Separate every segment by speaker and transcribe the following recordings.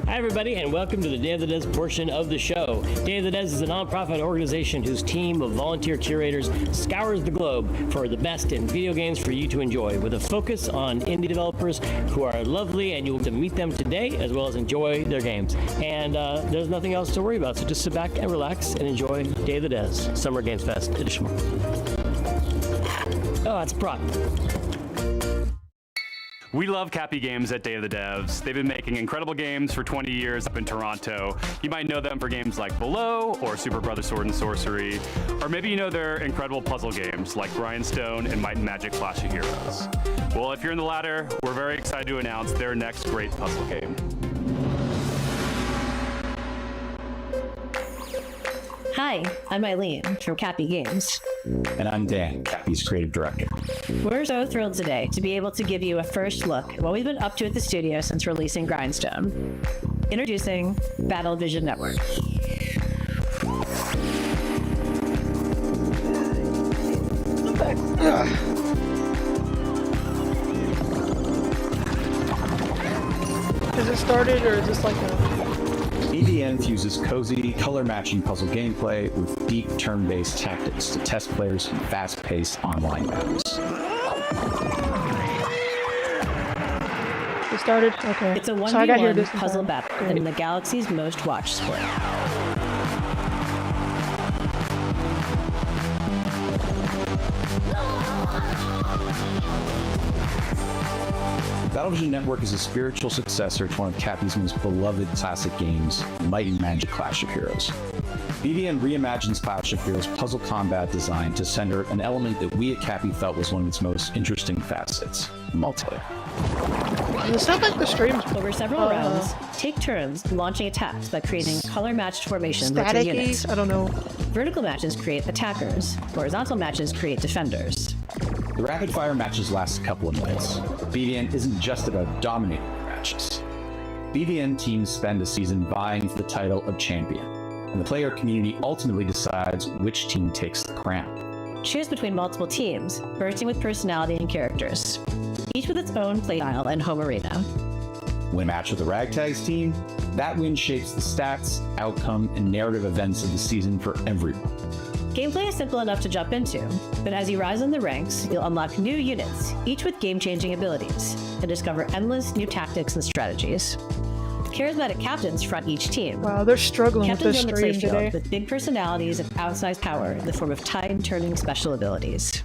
Speaker 1: Hi, everybody, and welcome to the Day of the Des portion of the show. Day of the Des is a nonprofit organization whose team of volunteer curators scours the globe for the best in video games for you to enjoy, with a focus on indie developers who are lovely, and you'll get to meet them today as well as enjoy their games. And there's nothing else to worry about, so just sit back and relax and enjoy Day of the Des, Summer Games Fest edition. Oh, that's a prop.
Speaker 2: We love Cappy Games at Day of the Devs. They've been making incredible games for 20 years up in Toronto. You might know them for games like Below or Super Brother Sword and Sorcery, or maybe you know their incredible puzzle games like Grindstone and Might and Magic Clash of Heroes. Well, if you're in the latter, we're very excited to announce their next great puzzle game.
Speaker 3: Hi, I'm Eileen from Cappy Games.
Speaker 4: And I'm Dan, Cappy's creative director.
Speaker 3: We're so thrilled today to be able to give you a first look at what we've been up to at the studio since releasing Grindstone. Introducing Battle Vision Network.
Speaker 5: Is it started, or is this like a...
Speaker 4: BVN fuses cozy, color-matching puzzle gameplay with deep turn-based tactics to test players in fast-paced online battles.
Speaker 5: It started? Okay.
Speaker 3: It's a
Speaker 5: So I got here
Speaker 3: 1v1
Speaker 5: this
Speaker 3: puzzle
Speaker 5: time.
Speaker 3: battle
Speaker 5: Great.
Speaker 3: in the galaxy's most watched sport.
Speaker 4: Battlevision Network is a spiritual successor to one of Cappy's most beloved classic games, Might and Magic Clash of Heroes. BVN reimagines Clash of Heroes' puzzle combat design to center an element that we at Cappy felt was one of its most interesting facets: multiplayer.
Speaker 5: Does it sound like the streams
Speaker 3: Over several rounds, take turns launching attacks by creating color-matched formations between units.
Speaker 5: staticky? I don't know.
Speaker 3: Vertical matches create attackers. Horizontal matches create defenders.
Speaker 4: The rapid-fire matches last a couple of minutes. BVN isn't just about dominating the matches. BVN teams spend a season vying for the title of champion, and the player community ultimately decides which team takes the crown.
Speaker 3: Choose between multiple teams, bursting with personality and characters, each with its own playstyle and home arena.
Speaker 4: When matched with the Ragtags team, that win shapes the stats, outcome, and narrative events of the season for everyone.
Speaker 3: Gameplay is simple enough to jump into, but as you rise in the ranks, you'll unlock new units, each with game-changing abilities, and discover endless new tactics and strategies. Charismatic captains front each team.
Speaker 5: Wow, they're struggling with
Speaker 3: Captains
Speaker 5: this
Speaker 3: on the
Speaker 5: stream
Speaker 3: playfield
Speaker 5: today.
Speaker 3: with big personalities and outsized power in the form of tide-turning special abilities.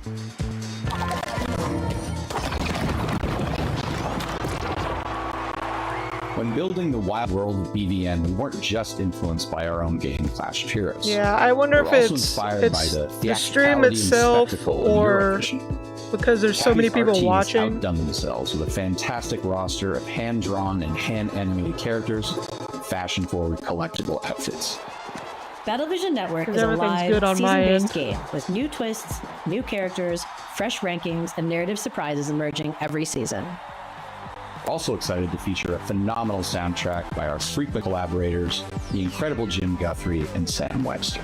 Speaker 4: When building the wild world of BVN, we weren't just influenced by our own game, Clash of Heroes.
Speaker 5: Yeah, I wonder
Speaker 4: We're
Speaker 5: if
Speaker 4: also
Speaker 5: it's
Speaker 4: inspired by
Speaker 5: the stream
Speaker 4: theatricality and
Speaker 5: itself,
Speaker 4: spectacle of
Speaker 5: or
Speaker 4: Eurovision.
Speaker 5: because there's so many
Speaker 4: Cappy's art
Speaker 5: people
Speaker 4: teams
Speaker 5: watching.
Speaker 4: outdone themselves with a fantastic roster of hand-drawn and hand-animated characters, fashion-forward collectible outfits.
Speaker 3: Battlevision Network is a
Speaker 5: Everything's
Speaker 3: live,
Speaker 5: good on my
Speaker 3: season-based
Speaker 5: end.
Speaker 3: game with new twists, new characters, fresh rankings, and narrative surprises emerging every season.
Speaker 4: Also excited to feature a phenomenal soundtrack by our frequent collaborators, the incredible Jim Guthrie and Sam Webster.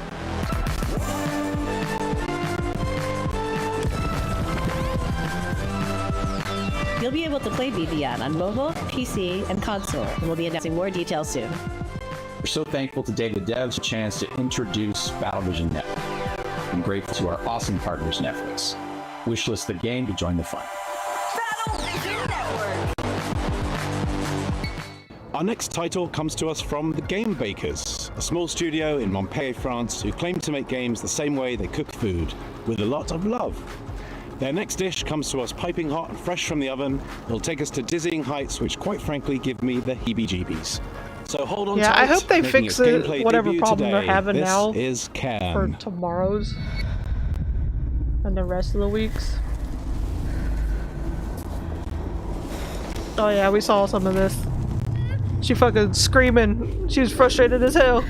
Speaker 3: You'll be able to play BVN on mobile, PC, and console, and we'll be announcing more details soon.
Speaker 4: We're so thankful to Day of the Devs for a chance to introduce Battlevision Network, and grateful to our awesome partners Netflix. Wishlist the game to join the fun.
Speaker 6: Our next title comes to us from the Game Bakers, a small studio in Montpellier, France, who claim to make games the same way they cook food, with a lot of love. Their next dish comes to us piping hot and fresh from the oven. It'll take us to dizzying heights, which quite frankly give me the heebie-jeebies. So hold on
Speaker 5: Yeah,
Speaker 6: tight.
Speaker 5: I hope they
Speaker 6: making
Speaker 5: fix
Speaker 6: its
Speaker 5: it,
Speaker 6: gameplay
Speaker 5: whatever
Speaker 6: debut
Speaker 5: problem they're
Speaker 6: today.
Speaker 5: having
Speaker 6: This
Speaker 5: now
Speaker 6: is
Speaker 5: for
Speaker 6: Cam.
Speaker 5: tomorrow's and the rest of the weeks. Oh yeah, we saw some of this. She fucking screaming. She was frustrated as hell.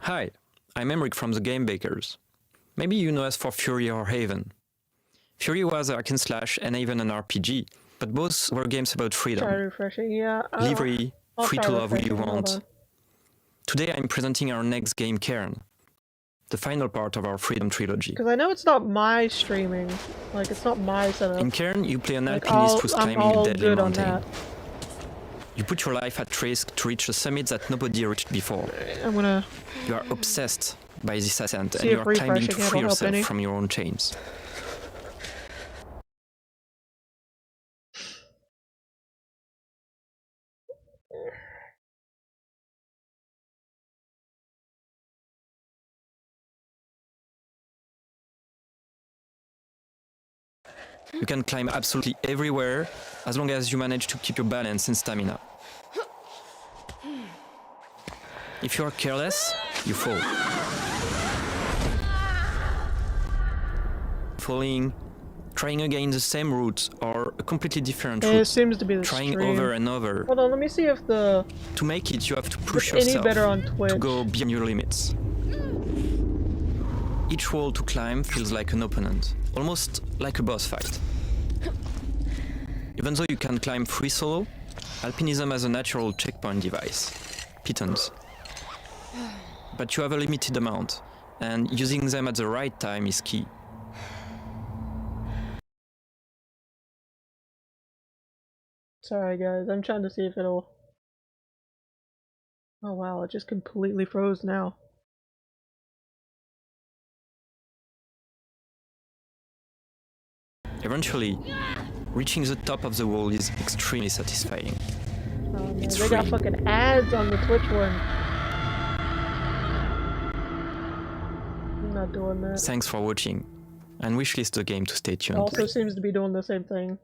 Speaker 7: Hi, I'm Emric from the Game Bakers. Maybe you know us for Fury or Haven. Fury was a hack and slash and Haven an RPG, but both were games about freedom.
Speaker 5: Try refreshing, yeah.
Speaker 7: Livery,
Speaker 5: I'll
Speaker 7: free
Speaker 5: try
Speaker 7: to love who you
Speaker 5: refreshing, hold
Speaker 7: want.
Speaker 5: on.
Speaker 7: Today I'm presenting our next game, Cairn, the final part of our Freedom Trilogy.
Speaker 5: Because I know it's not my streaming. Like, it's not my setup.
Speaker 7: In Cairn, you play an
Speaker 5: Like,
Speaker 7: alpinist who's
Speaker 5: I'm
Speaker 7: climbing
Speaker 5: all
Speaker 7: a deadly
Speaker 5: good on
Speaker 7: mountain.
Speaker 5: that.
Speaker 7: You put your life at risk to reach a summit that nobody reached before.
Speaker 5: I'm gonna
Speaker 7: You are obsessed by this ascent and
Speaker 5: see
Speaker 7: you
Speaker 5: if
Speaker 7: are climbing to
Speaker 5: refreshing it'll
Speaker 7: free
Speaker 5: help
Speaker 7: yourself
Speaker 5: any.
Speaker 7: from your own chains. You can climb absolutely everywhere as long as you manage to keep your balance and stamina. If you are careless, you fall. Falling, trying again the same route or a completely different
Speaker 5: It
Speaker 7: route,
Speaker 5: seems to be the
Speaker 7: trying
Speaker 5: stream.
Speaker 7: over and over.
Speaker 5: Hold on, let me see if the
Speaker 7: To make it, you have to push
Speaker 5: it's any
Speaker 7: yourself
Speaker 5: better on Twitch.
Speaker 7: to go beyond your limits. Each wall to climb feels like an opponent, almost like a boss fight. Even though you can climb free solo, alpinism has a natural checkpoint device, pitons. But you have a limited amount, and using them at the right time is key.
Speaker 5: Sorry guys, I'm trying to see if it'll... Oh wow, it just completely froze now.
Speaker 7: Eventually, reaching the top of the wall is extremely satisfying.
Speaker 5: Oh, man,
Speaker 7: It's
Speaker 5: they got
Speaker 7: free.
Speaker 5: fucking ads on the Twitch one. I'm not doing that.
Speaker 7: Thanks for watching, and wishlist the game to stay tuned.
Speaker 5: Also seems to be doing the same thing.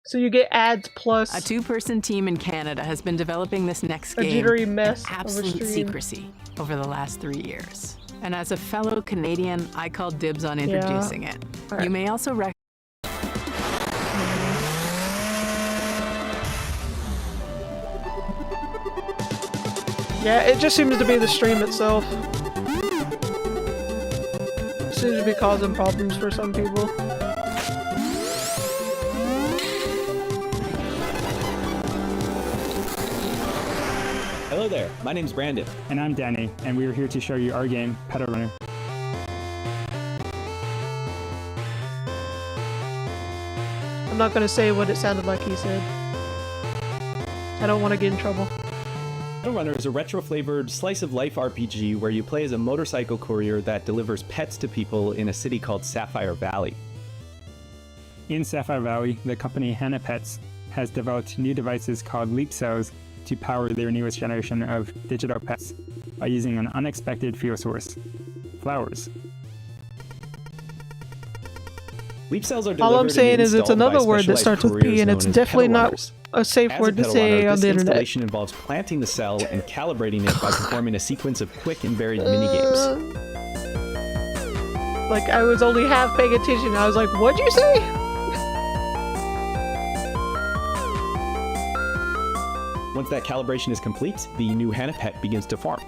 Speaker 5: So you get ads plus
Speaker 8: A two-person team in Canada has been developing this next
Speaker 5: a
Speaker 8: game
Speaker 5: jittery
Speaker 8: in
Speaker 5: mess of a
Speaker 8: absolute
Speaker 5: stream.
Speaker 8: secrecy over the last 3 years. And as a fellow Canadian, I call dibs on introducing it.
Speaker 5: Alright.
Speaker 8: You may also recognize
Speaker 5: Yeah, it just seems to be the stream itself. Seems to be causing problems for some people.
Speaker 9: Hello there, my name's Brandon.
Speaker 10: And I'm Danny, and we are here to show you our game, Pedal Runner.
Speaker 5: I'm not gonna say what it sounded like he said. I don't want to get in trouble.
Speaker 9: Pedal Runner is a retro-flavored slice-of-life RPG where you play as a motorcycle courier that delivers pets to people in a city called Sapphire Valley.
Speaker 10: In Sapphire Valley, the company Hannah Pets has developed new devices called Leap Cells to power their newest generation of digital pets by using an unexpected fuel source, flowers.
Speaker 9: Leap cells are
Speaker 5: All
Speaker 9: delivered
Speaker 5: I'm
Speaker 9: and
Speaker 5: saying is it's
Speaker 9: installed by
Speaker 5: another word that
Speaker 9: specialized
Speaker 5: starts with P,
Speaker 9: couriers
Speaker 5: and it's
Speaker 9: known as
Speaker 5: definitely
Speaker 9: pedal
Speaker 5: not
Speaker 9: runners.
Speaker 5: a safe
Speaker 9: As
Speaker 5: word
Speaker 9: a
Speaker 5: to
Speaker 9: pedal
Speaker 5: say
Speaker 9: runner,
Speaker 5: on
Speaker 9: this
Speaker 5: the internet.
Speaker 9: installation involves planting the cell and calibrating it by performing a sequence of quick and varied minigames.
Speaker 5: Like, I was only half paying attention. I was like, what'd you say?
Speaker 9: Once that calibration is complete, the new Hannah pet begins to farm.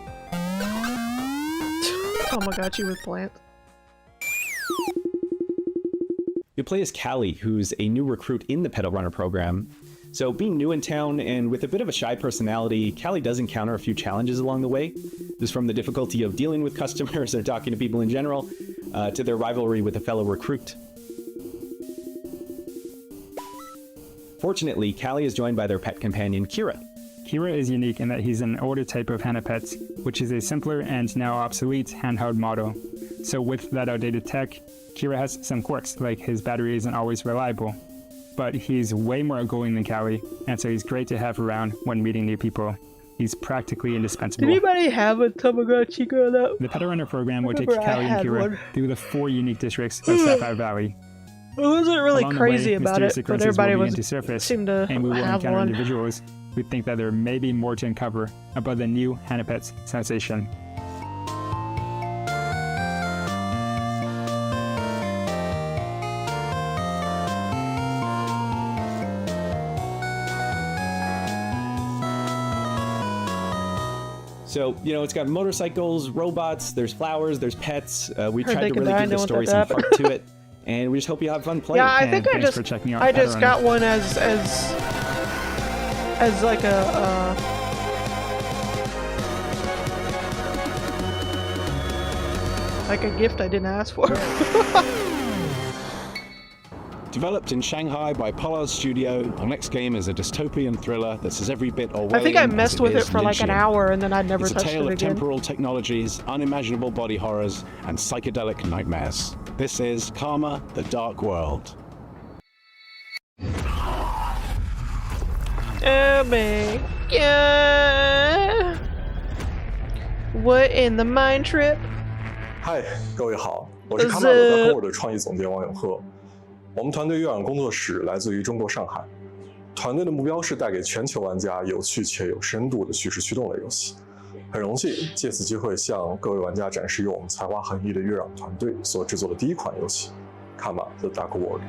Speaker 5: Tamagotchi with plant.
Speaker 9: You play as Callie, who's a new recruit in the Pedal Runner program. So being new in town and with a bit of a shy personality, Callie does encounter a few challenges along the way. This from the difficulty of dealing with customers or talking to people in general, to their rivalry with a fellow recruit. Fortunately, Callie is joined by their pet companion, Kira.
Speaker 10: Kira is unique in that he's an older type of Hannah Pets, which is a simpler and now obsolete handheld model. So with that outdated tech, Kira has some quirks, like his battery isn't always reliable. But he's way more outgoing than Callie, and so he's great to have around when meeting new people. He's practically indispensable.
Speaker 5: Did anybody have a Tamagotchi growing up?
Speaker 10: The Pedal Runner program will take
Speaker 5: Remember I
Speaker 10: Callie and
Speaker 5: had
Speaker 10: Kira
Speaker 5: one.
Speaker 10: through the 4 unique districts of Sapphire Valley.
Speaker 5: I wasn't really
Speaker 10: Along the
Speaker 5: crazy
Speaker 10: way,
Speaker 5: about
Speaker 10: mysterious
Speaker 5: it, but
Speaker 10: occurrences
Speaker 5: everybody
Speaker 10: will begin
Speaker 5: was
Speaker 10: to surface,
Speaker 5: seemed to
Speaker 10: and we will
Speaker 5: have
Speaker 10: encounter
Speaker 5: one.
Speaker 10: individuals who think that there may be more to uncover about the new Hannah Pets sensation.
Speaker 9: So, you know, it's got motorcycles, robots, there's flowers, there's pets. We
Speaker 5: Heard
Speaker 9: tried
Speaker 5: they
Speaker 9: to
Speaker 5: could
Speaker 9: really
Speaker 5: die,
Speaker 9: give the
Speaker 5: don't
Speaker 9: story
Speaker 5: want
Speaker 9: some
Speaker 5: that to
Speaker 9: heart to it, and we just hope you have fun playing.
Speaker 5: Yeah, I
Speaker 10: And
Speaker 5: think I
Speaker 10: thanks
Speaker 5: just
Speaker 10: for checking out
Speaker 5: I
Speaker 10: Pedal
Speaker 5: just
Speaker 10: Runner.
Speaker 5: got one as like a Like a gift I didn't ask for.
Speaker 6: Developed in Shanghai by Polar Studio, our next game is a dystopian thriller that's as every bit Orwellian.
Speaker 5: I think I
Speaker 6: as
Speaker 5: messed with it for like an
Speaker 6: Lynchian.
Speaker 5: hour and then I never
Speaker 6: It's a
Speaker 5: touched
Speaker 6: tale
Speaker 5: it
Speaker 6: of
Speaker 5: again.
Speaker 6: temporal technologies, unimaginable body horrors, and psychedelic nightmares. This is Karma: The Dark World.
Speaker 5: Oh my god. What in the mind trip?
Speaker 11: 嗨，各位好，我是卡玛的 Dark World 的创意总监王永鹤。我们团队月壤工作室来自于中国上海，团队的目标是带给全球玩家有趣且有深度的叙事驱动类游戏。很荣幸借此机会向各位玩家展示由我们才华横溢的月壤团队所制作的第一款游戏《卡玛 The Dark World》。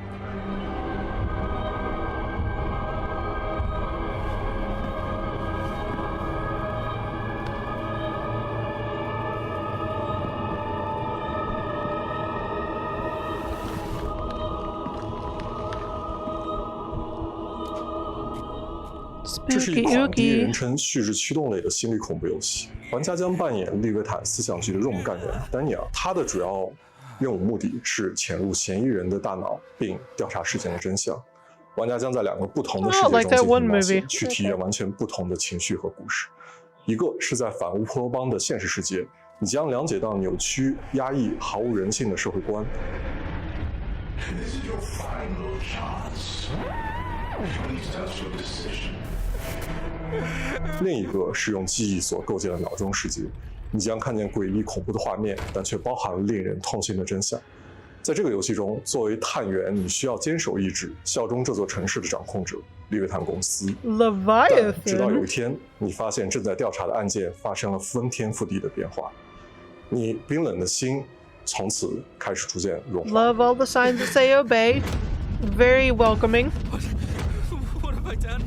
Speaker 11: 这是一款第一人称叙事驱动类的心理恐怖游戏，玩家将扮演利维坦思想局的任务干员丹尼尔，他的主要任务目的是潜入嫌疑人的大脑，并调查事件的真相。玩家将在2个不同的世界中进行冒险，去体验完全不同的情绪和故事。一个是在反乌托邦的现实世界，你将了解到扭曲、压抑、毫无人性的社会观。另一个是用记忆所构建的脑中世界，你将看见诡异恐怖的画面，但却包含了令人痛心的真相。在这个游戏中，作为探员，你需要坚守意志，效忠这座城市的掌控者利维坦公司。但直到有一天，你发现正在调查的案件发生了翻天覆地的变化，你冰冷的心从此开始逐渐融化。
Speaker 5: Love all the signs that say obey. Very welcoming.
Speaker 12: What have I done?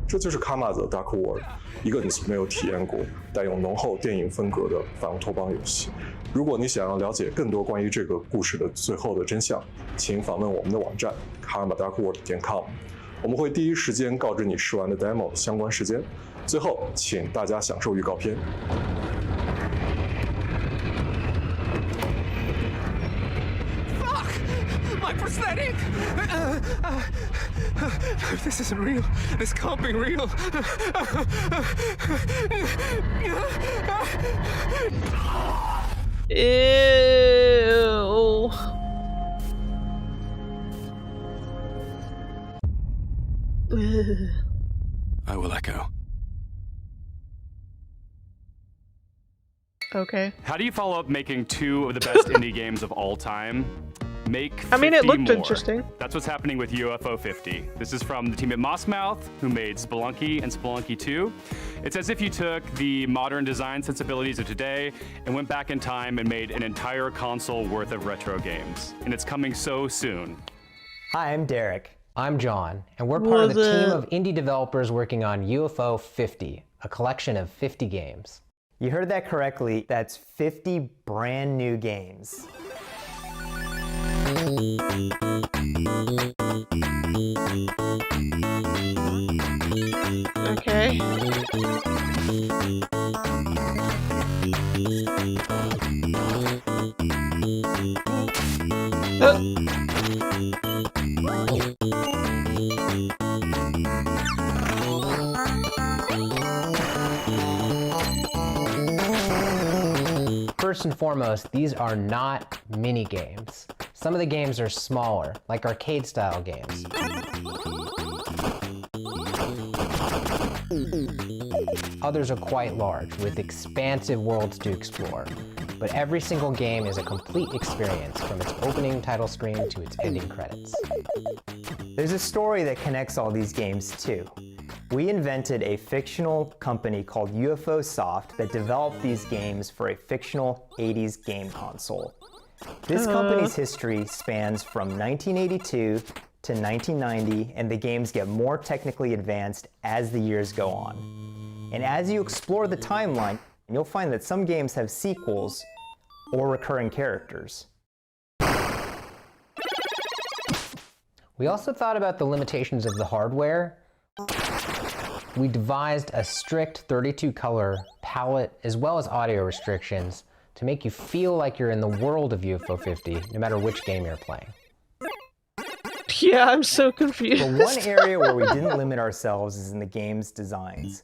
Speaker 11: 这就是《卡玛的 Dark World》，一个你没有体验过、带有浓厚电影风格的反乌托邦游戏。如果你想要了解更多关于这个故事的最后的真相，请访问我们的网站 karmadarkworld.com， 我们会第一时间告知你试玩的 demo 相关时间。最后，请大家享受预告片。
Speaker 12: My prosthetic! This isn't real. This can't be real.
Speaker 5: Ew.
Speaker 12: I will echo.
Speaker 5: Okay.
Speaker 2: How do you follow up making 2 of the best indie games of all time? Make 50
Speaker 5: I mean, it looked
Speaker 2: more.
Speaker 5: interesting.
Speaker 2: That's what's happening with UFO 50. This is from the team at Mossmouth, who made Spelunky and Spelunky 2. It's as if you took the modern design sensibilities of today and went back in time and made an entire console worth of retro games. And it's coming so soon.
Speaker 13: Hi, I'm Derek. I'm John, and we're part of the team of indie developers working on UFO 50, a collection of 50 games.
Speaker 14: You heard that correctly. That's 50 brand new games.
Speaker 5: Okay.
Speaker 13: First and foremost, these are not mini games. Some of the games are smaller, like arcade-style games. Others are quite large, with expansive worlds to explore. But every single game is a complete experience, from its opening title screen to its ending credits.
Speaker 14: There's a story that connects all these games too. We invented a fictional company called UFO Soft that developed these games for a fictional 80s game console. This company's history spans from 1982 to 1990, and the games get more technically advanced as the years go on. And as you explore the timeline, you'll find that some games have sequels or recurring characters.
Speaker 13: We also thought about the limitations of the hardware. We devised a strict 32-color palette, as well as audio restrictions to make you feel like you're in the world of UFO 50, no matter which game you're playing.
Speaker 5: Yeah, I'm so confused.
Speaker 14: But one area where we didn't limit ourselves is in the game's designs.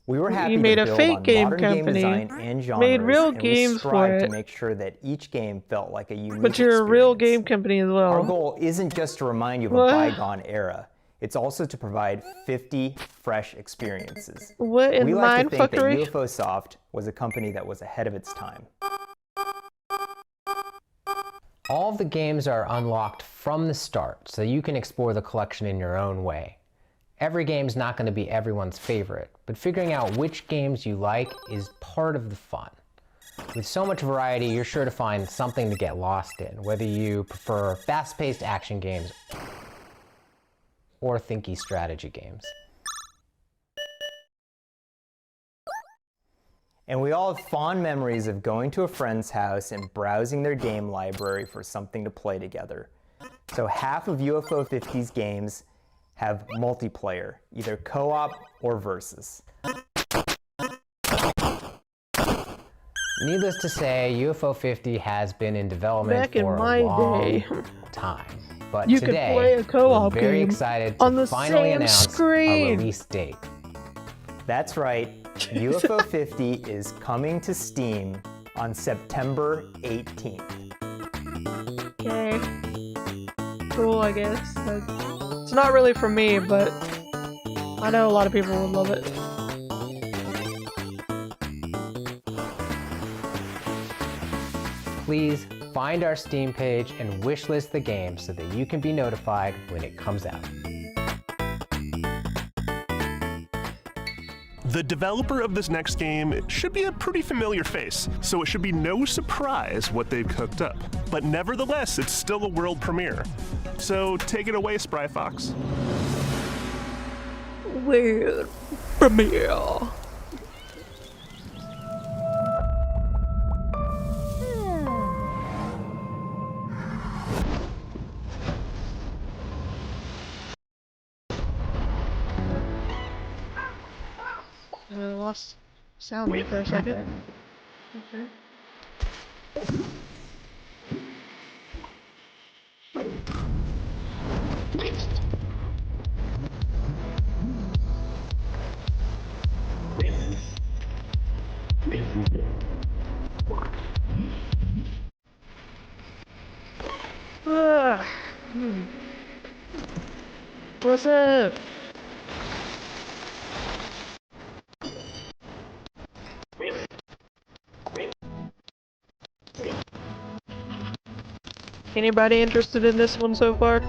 Speaker 14: We were happy
Speaker 5: made
Speaker 14: to
Speaker 5: a
Speaker 14: build
Speaker 5: fake
Speaker 14: on
Speaker 5: game
Speaker 14: modern game
Speaker 5: company,
Speaker 14: design and genres,
Speaker 5: made real
Speaker 14: and we
Speaker 5: games for
Speaker 14: strive to
Speaker 5: it.
Speaker 14: make sure that each game felt like a unique
Speaker 5: But you're a real game company as well.
Speaker 14: Our goal isn't just to remind you of a
Speaker 5: What?
Speaker 14: bygone era. It's also to provide 50 fresh experiences.
Speaker 5: What in
Speaker 14: we like to think that
Speaker 5: Mindfuckery?
Speaker 14: UFO Soft was a company that was ahead of its time.
Speaker 13: All of the games are unlocked from the start, so you can explore the collection in your own way. Every game's not going to be everyone's favorite, but figuring out which games you like is part of the fun. With so much variety, you're sure to find something to get lost in, whether you prefer fast-paced action games or thinky strategy games.
Speaker 14: And we all have fond memories of going to a friend's house and browsing their game library for something to play together. So half of UFO 50's games have multiplayer, either co-op or versus.
Speaker 13: Needless to say, UFO 50 has been in development
Speaker 5: Back in
Speaker 13: for
Speaker 5: my
Speaker 13: a long
Speaker 5: day,
Speaker 13: time. But
Speaker 5: you could
Speaker 13: today,
Speaker 5: play a co-op
Speaker 13: we're very
Speaker 5: game
Speaker 13: excited
Speaker 5: on
Speaker 13: to
Speaker 5: the
Speaker 13: finally
Speaker 5: same
Speaker 13: announce
Speaker 5: screen.
Speaker 13: a release date.
Speaker 14: That's right, UFO 50 is coming to Steam on September 18th.
Speaker 5: Okay. Cool, I guess. It's not really for me, but I know a lot of people would love it.
Speaker 13: Please find our Steam page and wishlist the game so that you can be notified when it comes out.
Speaker 15: The developer of this next game should be a pretty familiar face, so it should be no surprise what they've cooked up. But nevertheless, it's still a world premiere. So take it away, Spry Fox.
Speaker 5: World premiere. I lost sound for a second. Okay. What's up? Anybody interested in this one so far?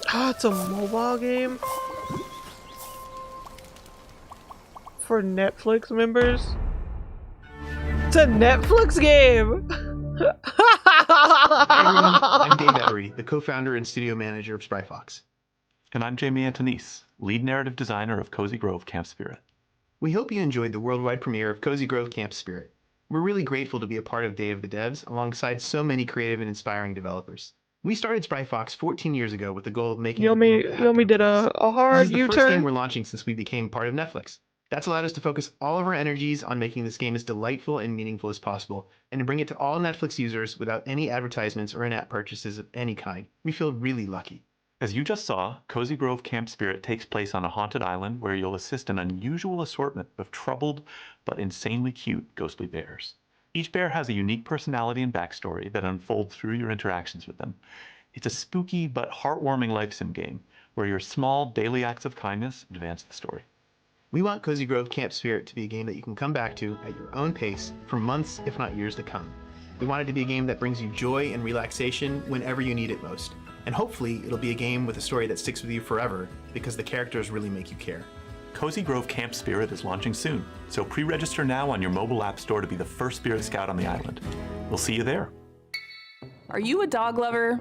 Speaker 5: Ah, it's a mobile game for Netflix members. It's a Netflix game.
Speaker 16: Hey everyone, I'm Dave Embry, the co-founder and studio manager of Spry Fox.
Speaker 17: And I'm Jamie Antonise, lead narrative designer of Cozy Grove Camp Spirit.
Speaker 16: We hope you enjoyed the worldwide premiere of Cozy Grove Camp Spirit. We're really grateful to be a part of Day of the Devs alongside so many creative and inspiring developers. We started Spry Fox 14 years ago with the goal of making
Speaker 5: Yomi did a hard
Speaker 16: This is the first
Speaker 5: U-turn.
Speaker 16: game we're launching since we became part of Netflix. That's allowed us to focus all of our energies on making this game as delightful and meaningful as possible, and to bring it to all Netflix users without any advertisements or in-app purchases of any kind. We feel really lucky.
Speaker 17: As you just saw, Cozy Grove Camp Spirit takes place on a haunted island where you'll assist an unusual assortment of troubled but insanely cute ghostly bears. Each bear has a unique personality and backstory that unfolds through your interactions with them. It's a spooky but heartwarming life sim game where your small daily acts of kindness advance the story.
Speaker 16: We want Cozy Grove Camp Spirit to be a game that you can come back to at your own pace for months, if not years to come. We want it to be a game that brings you joy and relaxation whenever you need it most. And hopefully, it'll be a game with a story that sticks with you forever because the characters really make you care.
Speaker 17: Cozy Grove Camp Spirit is launching soon, so pre-register now on your mobile app store to be the first Spirit Scout on the island. We'll see you there.
Speaker 8: Are you a dog lover?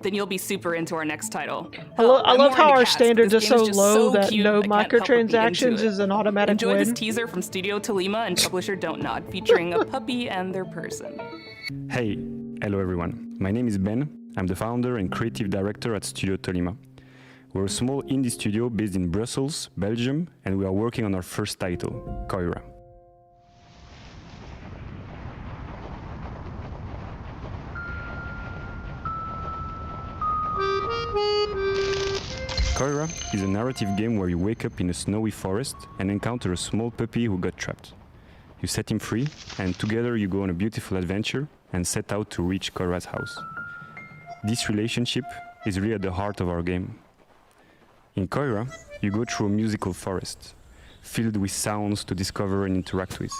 Speaker 18: then you'll be super into our next title.
Speaker 5: I love how our standards are
Speaker 18: This
Speaker 5: so
Speaker 18: game is just
Speaker 5: low
Speaker 18: so
Speaker 5: that
Speaker 18: cute,
Speaker 5: no
Speaker 18: I can't help but be into
Speaker 5: microtransactions
Speaker 18: it.
Speaker 5: is an automatic
Speaker 18: Enjoy
Speaker 5: win.
Speaker 18: this teaser from Studio Tolima and publisher Don't Nod, featuring a puppy and their person.
Speaker 19: Hey, hello everyone. My name is Ben. I'm the founder and creative director at Studio Tolima. We're a small indie studio based in Brussels, Belgium, and we are working on our first title, Koira. Koira is a narrative game where you wake up in a snowy forest and encounter a small puppy who got trapped. You set him free, and together you go on a beautiful adventure and set out to reach Koira's house. This relationship is really at the heart of our game. In Koira, you go through a musical forest, filled with sounds to discover and interact with.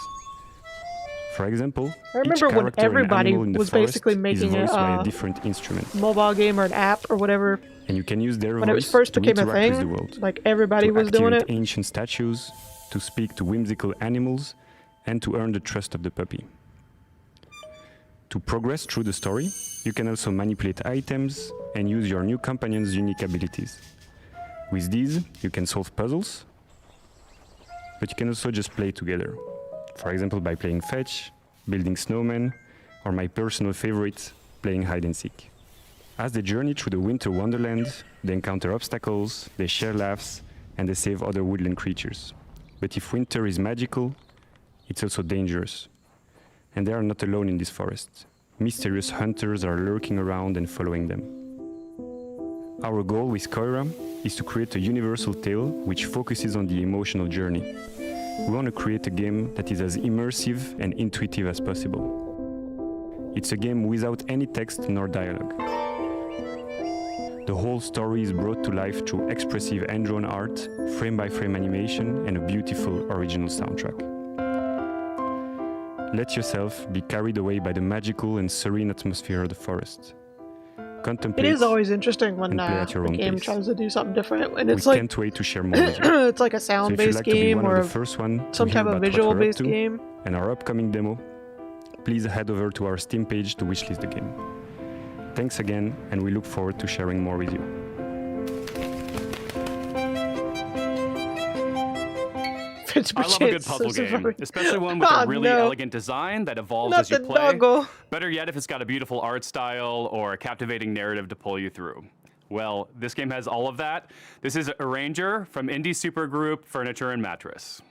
Speaker 19: For example,
Speaker 5: I remember when everybody was basically making
Speaker 19: a different instrument,
Speaker 5: mobile game or an app or whatever.
Speaker 19: and you can use their
Speaker 5: When it
Speaker 19: voice
Speaker 5: first
Speaker 19: to
Speaker 5: became a
Speaker 19: interact with the
Speaker 5: thing,
Speaker 19: world.
Speaker 5: like everybody
Speaker 19: to
Speaker 5: was doing
Speaker 19: activate
Speaker 5: it.
Speaker 19: ancient statues, to speak to whimsical animals, and to earn the trust of the puppy. To progress through the story, you can also manipulate items and use your new companion's unique abilities. With these, you can solve puzzles, but you can also just play together. For example, by playing fetch, building snowmen, or my personal favorite, playing hide and seek. As they journey through the winter wonderland, they encounter obstacles, they share laughs, and they save other woodland creatures. But if winter is magical, it's also dangerous. And they are not alone in this forest. Mysterious hunters are lurking around and following them. Our goal with Koira is to create a universal tale which focuses on the emotional journey. We want to create a game that is as immersive and intuitive as possible. It's a game without any text nor dialogue. The whole story is brought to life through expressive hand-drawn art, frame-by-frame animation, and a beautiful original soundtrack. Let yourself be carried away by the magical and serene atmosphere of the forest. Contemplate
Speaker 5: It is always interesting when
Speaker 19: and play at your
Speaker 5: a
Speaker 19: own
Speaker 5: game
Speaker 19: pace.
Speaker 5: tries to do something different, and it's
Speaker 19: We
Speaker 5: like
Speaker 19: can't wait to share more with you.
Speaker 5: it's like a
Speaker 19: So if you'd
Speaker 5: sound-based
Speaker 19: like to be
Speaker 5: game
Speaker 19: one
Speaker 5: or
Speaker 19: of the first one to
Speaker 5: some
Speaker 19: hear
Speaker 5: type of
Speaker 19: about what we're up
Speaker 5: visual-based
Speaker 19: to
Speaker 5: game.
Speaker 19: and our upcoming demo, please head over to our Steam page to wishlist the game. Thanks again, and we look forward to sharing more with you.
Speaker 2: I love a good puzzle game, especially one with a really elegant design that evolves as you
Speaker 5: Not the
Speaker 2: play.
Speaker 5: doggo.
Speaker 2: Better yet, if it's got a beautiful art style or a captivating narrative to pull you through. Well, this game has all of that. This is Arranger from indie supergroup Furniture and Mattress.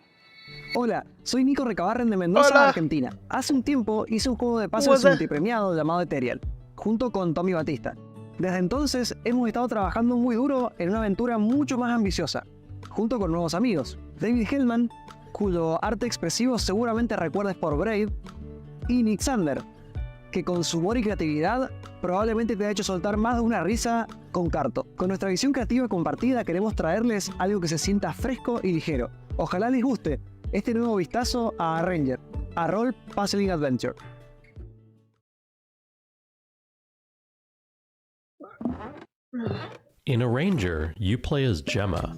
Speaker 20: Hola, soy Nico Recabarren de Mendoza,
Speaker 5: Hola.
Speaker 20: Argentina. Hace un tiempo hice un juego de puzzles
Speaker 5: Hola.
Speaker 20: multipremiado llamado Ethereal, junto con Tommy Batista. Desde entonces hemos estado trabajando muy duro en una aventura mucho más ambiciosa, junto con nuevos amigos, David Hellman, cuyo arte expresivo seguramente recuerdes por Brave, y Nick Sander, que con su humor y creatividad probablemente te ha hecho soltar más de una risa con Carto. Con nuestra visión creativa compartida queremos traerles algo que se sienta fresco y ligero. Ojalá les guste este nuevo vistazo a Arranger, a Role Puzzling Adventure.
Speaker 21: In Arranger, you play as Gemma,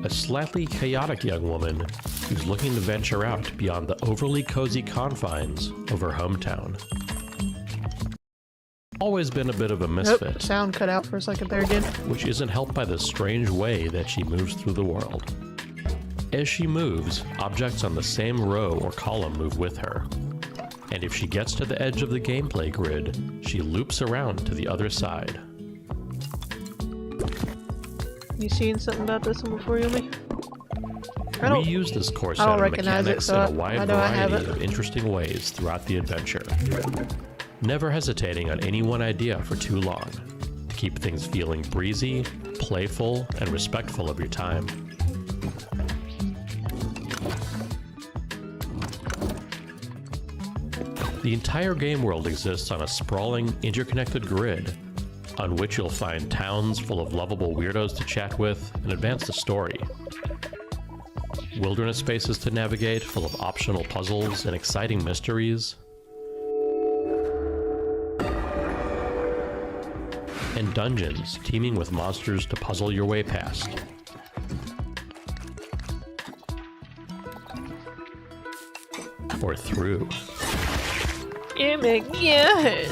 Speaker 21: a slightly chaotic young woman who's looking to venture out beyond the overly cozy confines of her hometown. Always been a bit of a misfit,
Speaker 5: Nope, sound cut out for a second there again.
Speaker 21: which isn't helped by the strange way that she moves through the world. As she moves, objects on the same row or column move with her. And if she gets to the edge of the gameplay grid, she loops around to the other side.
Speaker 5: You seen something about this one before, Yumi?
Speaker 21: We use this core
Speaker 5: I
Speaker 21: set
Speaker 5: don't
Speaker 21: of
Speaker 5: recognize it,
Speaker 21: mechanics
Speaker 5: so
Speaker 21: in a wide
Speaker 5: I know I have
Speaker 21: variety
Speaker 5: it.
Speaker 21: of interesting ways throughout the adventure. Never hesitating on any one idea for too long, to keep things feeling breezy, playful, and respectful of your time. The entire game world exists on a sprawling, interconnected grid on which you'll find towns full of lovable weirdos to chat with and advance the story. Wilderness spaces to navigate full of optional puzzles and exciting mysteries. And dungeons teeming with monsters to puzzle your way past. Or through.
Speaker 5: Yeah.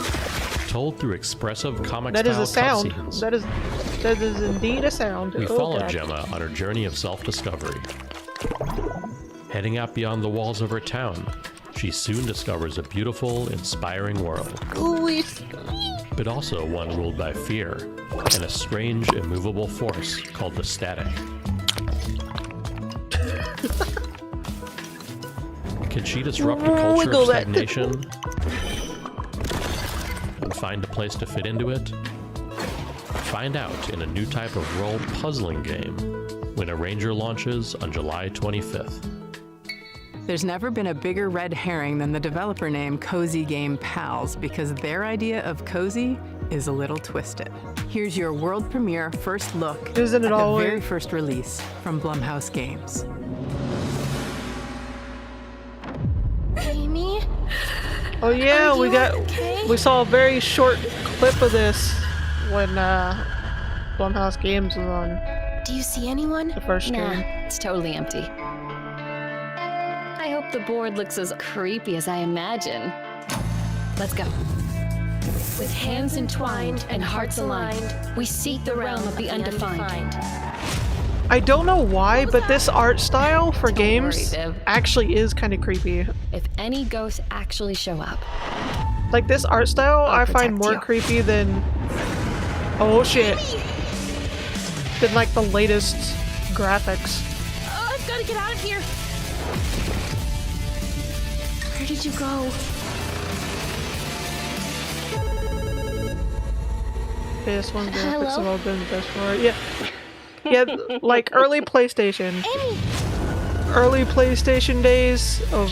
Speaker 21: told through expressive comic
Speaker 5: That is
Speaker 21: style
Speaker 5: a sound.
Speaker 21: cutscenes.
Speaker 5: That is indeed a sound.
Speaker 21: We
Speaker 5: Oh,
Speaker 21: follow
Speaker 5: God.
Speaker 21: Gemma on her journey of self-discovery. Heading out beyond the walls of her town, she soon discovers a beautiful, inspiring world, but also one ruled by fear and a strange, immovable force called the Static. Can she disrupt a culture
Speaker 5: Wiggle
Speaker 21: of
Speaker 5: that.
Speaker 21: stagnation and find a place to fit into it? Find out in a new type of role puzzling game when Arranger launches on July 25th.
Speaker 8: There's never been a bigger red herring than the developer name Cozy Game Pals, because their idea of cozy is a little twisted. Here's your world premiere first look
Speaker 5: Isn't it
Speaker 8: at the
Speaker 5: always?
Speaker 8: very first release from Blumhouse Games.
Speaker 1: Amy?
Speaker 5: Oh yeah,
Speaker 1: Are
Speaker 5: we
Speaker 1: you
Speaker 5: got
Speaker 1: okay?
Speaker 5: we saw a very short clip of this when Blumhouse Games was on
Speaker 1: Do you see anyone?
Speaker 5: the first
Speaker 22: Nah,
Speaker 5: stream.
Speaker 22: it's totally empty. I hope the board looks as creepy as I imagine. Let's go. With hands entwined and hearts aligned, we seek the realm of the undefined.
Speaker 5: I don't know why, but this art style for games
Speaker 22: worry, Viv.
Speaker 5: actually is kind of creepy.
Speaker 22: If any ghosts actually show up,
Speaker 5: Like this art style, I find
Speaker 22: protect
Speaker 5: more
Speaker 22: you.
Speaker 5: creepy than oh shit, than like the latest graphics.
Speaker 1: Oh, I've got to get out of here. Where did you go?
Speaker 5: PS1 graphics
Speaker 1: Hello?
Speaker 5: have all been the best for it. Yeah, yeah, like early PlayStation. Early PlayStation days of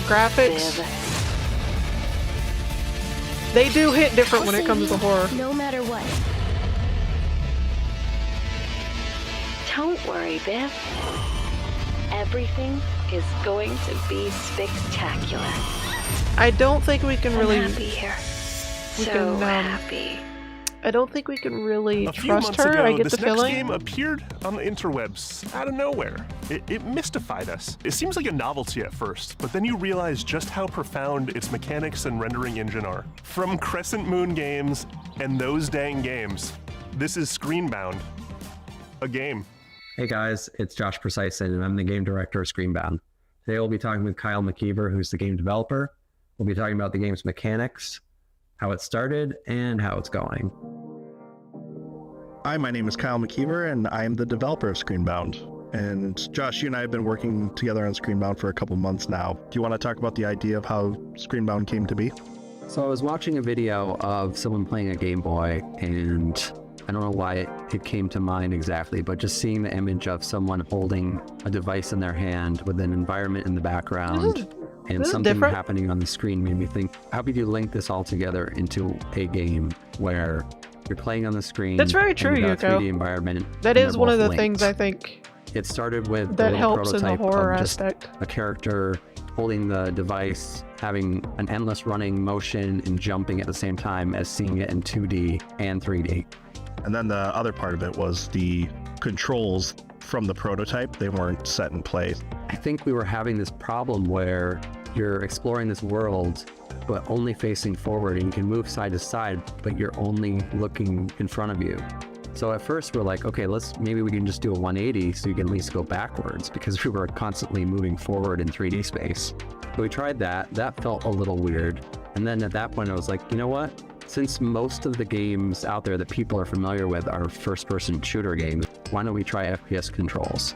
Speaker 5: graphics. They do hit different when it comes to horror.
Speaker 1: No matter what.
Speaker 22: don't worry, Viv. Everything is going to be spectacular.
Speaker 5: I don't think we can really.
Speaker 22: I'm happy here.
Speaker 5: We
Speaker 22: So
Speaker 5: can,
Speaker 22: happy.
Speaker 5: I don't think we can really
Speaker 15: A few
Speaker 5: trust
Speaker 15: months
Speaker 5: her.
Speaker 15: ago,
Speaker 5: I get
Speaker 15: this
Speaker 5: the
Speaker 15: next
Speaker 5: feeling.
Speaker 15: game appeared on the interwebs out of nowhere. It mystified us. It seems like a novelty at first, but then you realize just how profound its mechanics and rendering engine are. From Crescent Moon Games and Those Dang Games, this is Screenbound, a game.
Speaker 23: Hey guys, it's Josh Precisely, and I'm the game director of Screenbound. Today we'll be talking with Kyle McKeever, who's the game developer. We'll be talking about the game's mechanics, how it started, and how it's going.
Speaker 24: Hi, my name is Kyle McKeever, and I am the developer of Screenbound. And Josh, you and I have been working together on Screenbound for a couple months now. Do you want to talk about the idea of how Screenbound came to be?
Speaker 23: So I was watching a video of someone playing a Game Boy, and I don't know why it came to mind exactly, but just seeing the image of someone holding a device in their hand with an environment in the background and
Speaker 5: this is
Speaker 23: something
Speaker 5: different.
Speaker 23: happening on the screen made me think, how could you link this all together into a game where you're playing on the screen?
Speaker 5: That's very
Speaker 23: and
Speaker 5: true,
Speaker 23: you've got a
Speaker 5: Yuko.
Speaker 23: 3D environment.
Speaker 5: That
Speaker 23: and
Speaker 5: is
Speaker 23: they're
Speaker 5: one of
Speaker 23: both
Speaker 5: the things
Speaker 23: linked.
Speaker 5: I think
Speaker 23: It started with
Speaker 5: that
Speaker 23: the
Speaker 5: helps in the
Speaker 23: prototype
Speaker 5: horror
Speaker 23: of just
Speaker 5: aspect.
Speaker 23: a character holding the device, having an endless running motion and jumping at the same time as seeing it in 2D and 3D.
Speaker 24: And then the other part of it was the controls from the prototype. They weren't set in place.
Speaker 23: I think we were having this problem where you're exploring this world, but only facing forward, and you can move side to side, but you're only looking in front of you. So at first we're like, okay, maybe we can just do a 180 so you can at least go backwards, because we were constantly moving forward in 3D space. So we tried that. That felt a little weird. And then at that point I was like, you know what? Since most of the games out there that people are familiar with are first-person shooter games, why don't we try FPS controls?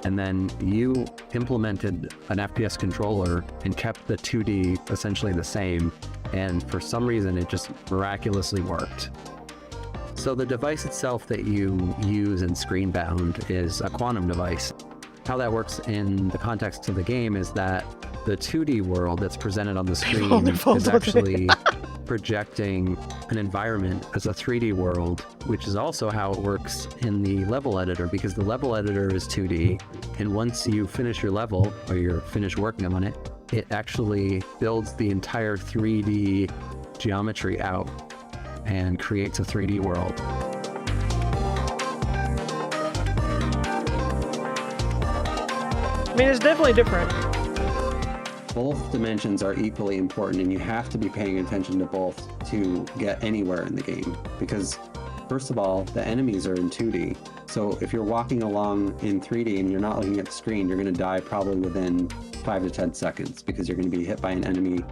Speaker 23: And then you implemented an FPS controller and kept the 2D essentially the same, and for some reason it just miraculously worked. So the device itself that you use in Screenbound is a quantum device. How that works in the context of the game is that the 2D world that's presented on the screen is actually projecting an environment as a 3D world, which is also how it works in the level editor, because the level editor is 2D, and once you finish your level, or you're finished working on it, it actually builds the entire 3D geometry out and creates a 3D world.
Speaker 5: I mean, it's definitely different.
Speaker 23: Both dimensions are equally important, and you have to be paying attention to both to get anywhere in the game because, first of all, the enemies are in 2D. So if you're walking along in 3D and you're not looking at the screen, you're going to die probably within 5 to 10 seconds because you're going to be hit by an enemy.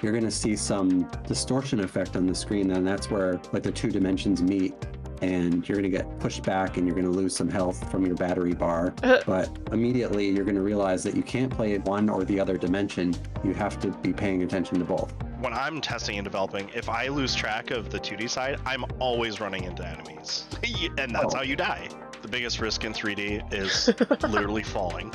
Speaker 23: You're going to see some distortion effect on the screen, and that's where like the 2 dimensions meet, and you're going to get pushed back and you're going to lose some health from your battery bar. But immediately you're going to realize that you can't play one or the other dimension. You have to be paying attention to both.
Speaker 3: When I'm testing and developing, if I lose track of the 2D side, I'm always running into enemies. And that's how you die. The biggest risk in 3D is literally falling.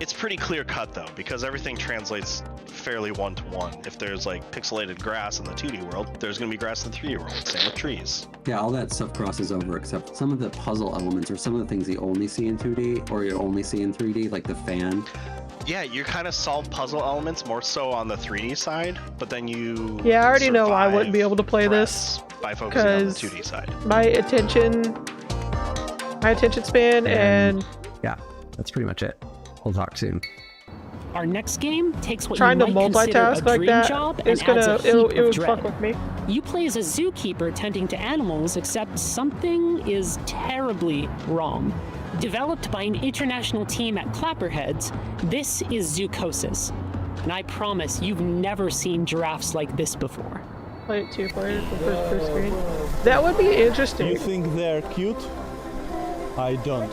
Speaker 3: It's pretty clear cut though, because everything translates fairly one-to-one. If there's like pixelated grass in the 2D world, there's gonna be grass in the 3D world. Same with trees.
Speaker 23: Yeah, all that stuff crosses over except some of the puzzle elements or some of the things you only see in 2D or you only see in 3D, like the fan.
Speaker 3: Yeah, you kind of solve puzzle elements more so on the 3D side, but then you
Speaker 5: Yeah, I already know I wouldn't be able to play this
Speaker 3: by focusing on the 2D side.
Speaker 5: My attention span and
Speaker 23: yeah, that's pretty much it. We'll talk soon.
Speaker 4: Our next game takes what
Speaker 5: trying
Speaker 4: you
Speaker 5: to
Speaker 4: might consider
Speaker 5: multitask
Speaker 4: a
Speaker 5: like
Speaker 4: dream
Speaker 5: that
Speaker 4: job
Speaker 5: is
Speaker 4: and adds a
Speaker 5: it
Speaker 4: heap of
Speaker 5: would
Speaker 4: dread.
Speaker 5: fuck with me.
Speaker 4: You play as a zookeeper tending to animals, except something is terribly wrong. Developed by an international team at Clapperheads, this is Zoocosis. And I promise you've never seen giraffes like this before.
Speaker 5: Play it 2 players for first screen. That would be interesting.
Speaker 7: You think they're cute? I don't.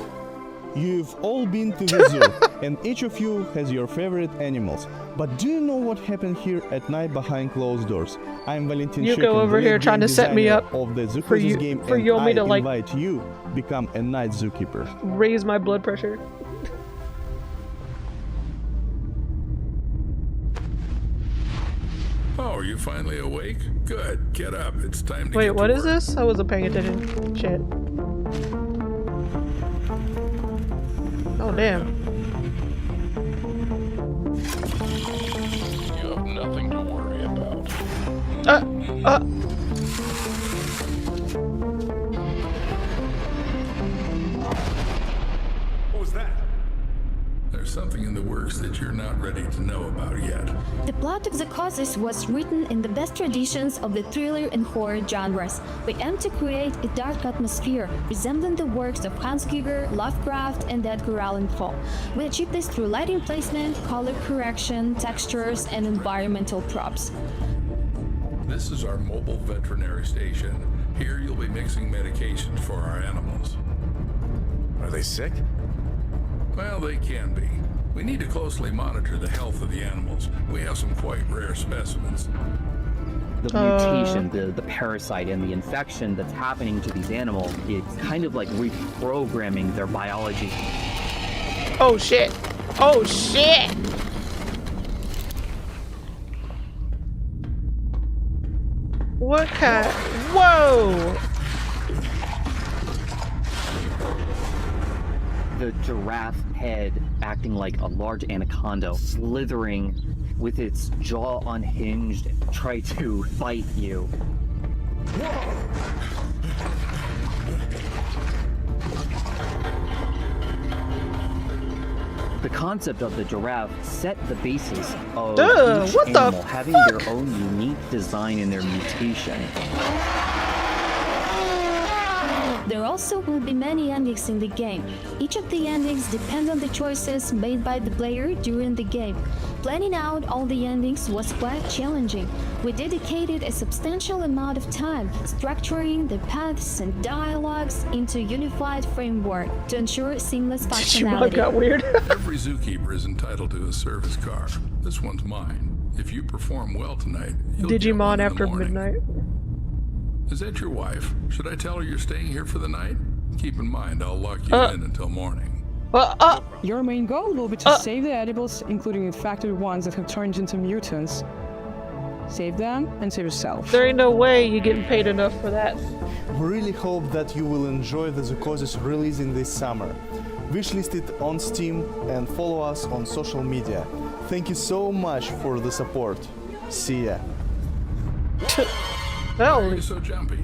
Speaker 7: You've all been to the zoo, and each of you has your favorite animals. But do you know what happened here at night behind closed doors? I'm Valentin
Speaker 5: You
Speaker 7: Shekin,
Speaker 5: go over
Speaker 7: the
Speaker 5: here
Speaker 7: lead
Speaker 5: trying
Speaker 7: game
Speaker 5: to set me
Speaker 7: designer
Speaker 5: up
Speaker 7: of the
Speaker 5: for you
Speaker 7: Zoocosis game,
Speaker 5: for
Speaker 7: and
Speaker 5: you want me
Speaker 7: I
Speaker 5: to like
Speaker 7: invite you become a night zookeeper.
Speaker 5: raise my blood pressure.
Speaker 9: Oh, you finally awake? Good. Get up. It's time to
Speaker 5: Wait,
Speaker 9: get
Speaker 5: what
Speaker 9: to
Speaker 5: is
Speaker 9: work.
Speaker 5: this? I wasn't paying attention. Shit. Oh damn.
Speaker 9: You have nothing to worry about. What was that? There's something in the works that you're not ready to know about yet.
Speaker 25: The plot of Zoocosis was written in the best traditions of the thriller and horror genres. We aim to create a dark atmosphere resembling the works of Hans Giger, Lovecraft, and Edgar Allan Poe. We achieve this through lighting placement, color correction, textures, and environmental props.
Speaker 9: This is our mobile veterinary station. Here you'll be mixing medications for our animals. Are they sick? Well, they can be. We need to closely monitor the health of the animals. We have some quite rare specimens.
Speaker 26: The mutation, the parasite, and the infection that's happening to these animals, it's kind of like reprogramming their biology.
Speaker 5: Oh shit. Oh shit. What kind? Whoa.
Speaker 26: The giraffe head acting like a large anaconda, slithering with its jaw unhinged, try to bite you. The concept of the giraffe set the basis of each
Speaker 5: what the
Speaker 26: animal having their own unique design in their mutation.
Speaker 25: There also will be many endings in the game. Each of the endings depend on the choices made by the player during the game. Planning out all the endings was quite challenging. We dedicated a substantial amount of time structuring the paths and dialogues into a unified framework to ensure seamless functionality.
Speaker 5: got weird.
Speaker 9: Every zookeeper is entitled to a service car. This one's mine. If you perform well tonight, you'll get one
Speaker 5: Digimon
Speaker 9: in the
Speaker 5: after
Speaker 9: morning.
Speaker 5: midnight.
Speaker 9: Is that your wife? Should I tell her you're staying here for the night? Keep in mind, I'll lock you in until morning.
Speaker 27: Your main goal will be to save the edibles, including infected ones that have turned into mutants. Save them and save yourself.
Speaker 5: There ain't no way you're getting paid enough for that.
Speaker 7: We really hope that you will enjoy the Zoocosis releasing this summer. Wishlist it on Steam and follow us on social media. Thank you so much for the support. See ya.
Speaker 9: Why are you so jumpy?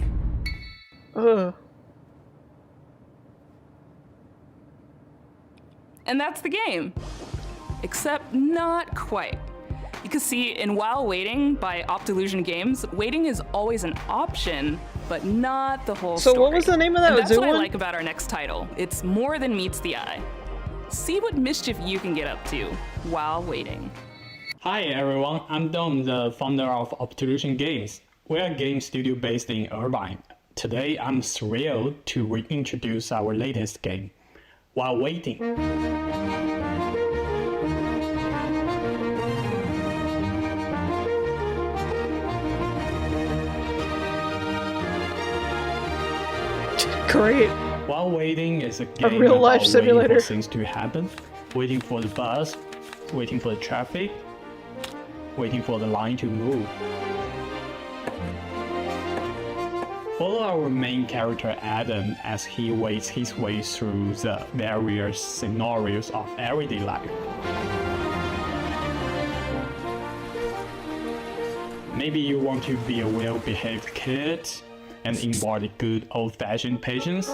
Speaker 18: And that's the game. Except not quite. Because see, in While Waiting by Optilusion Games, waiting is always an option, but not the whole story.
Speaker 5: So what was the name of that
Speaker 18: And that's
Speaker 5: zoo
Speaker 18: what I
Speaker 5: one?
Speaker 18: like about our next title. It's more than meets the eye. See what mischief you can get up to while waiting.
Speaker 6: Hi everyone, I'm Dom, the founder of Optilusion Games. We're a game studio based in Irvine. Today I'm thrilled to reintroduce our latest game, While Waiting.
Speaker 5: Great.
Speaker 6: While Waiting is a game
Speaker 5: real-life
Speaker 6: about
Speaker 5: simulator.
Speaker 6: waiting for things to happen, waiting for the bus, waiting for the traffic, waiting for the line to move. Follow our main character Adam as he waits his way through the various scenarios of everyday life. Maybe you want to be a well-behaved kid and embody good old-fashioned patience.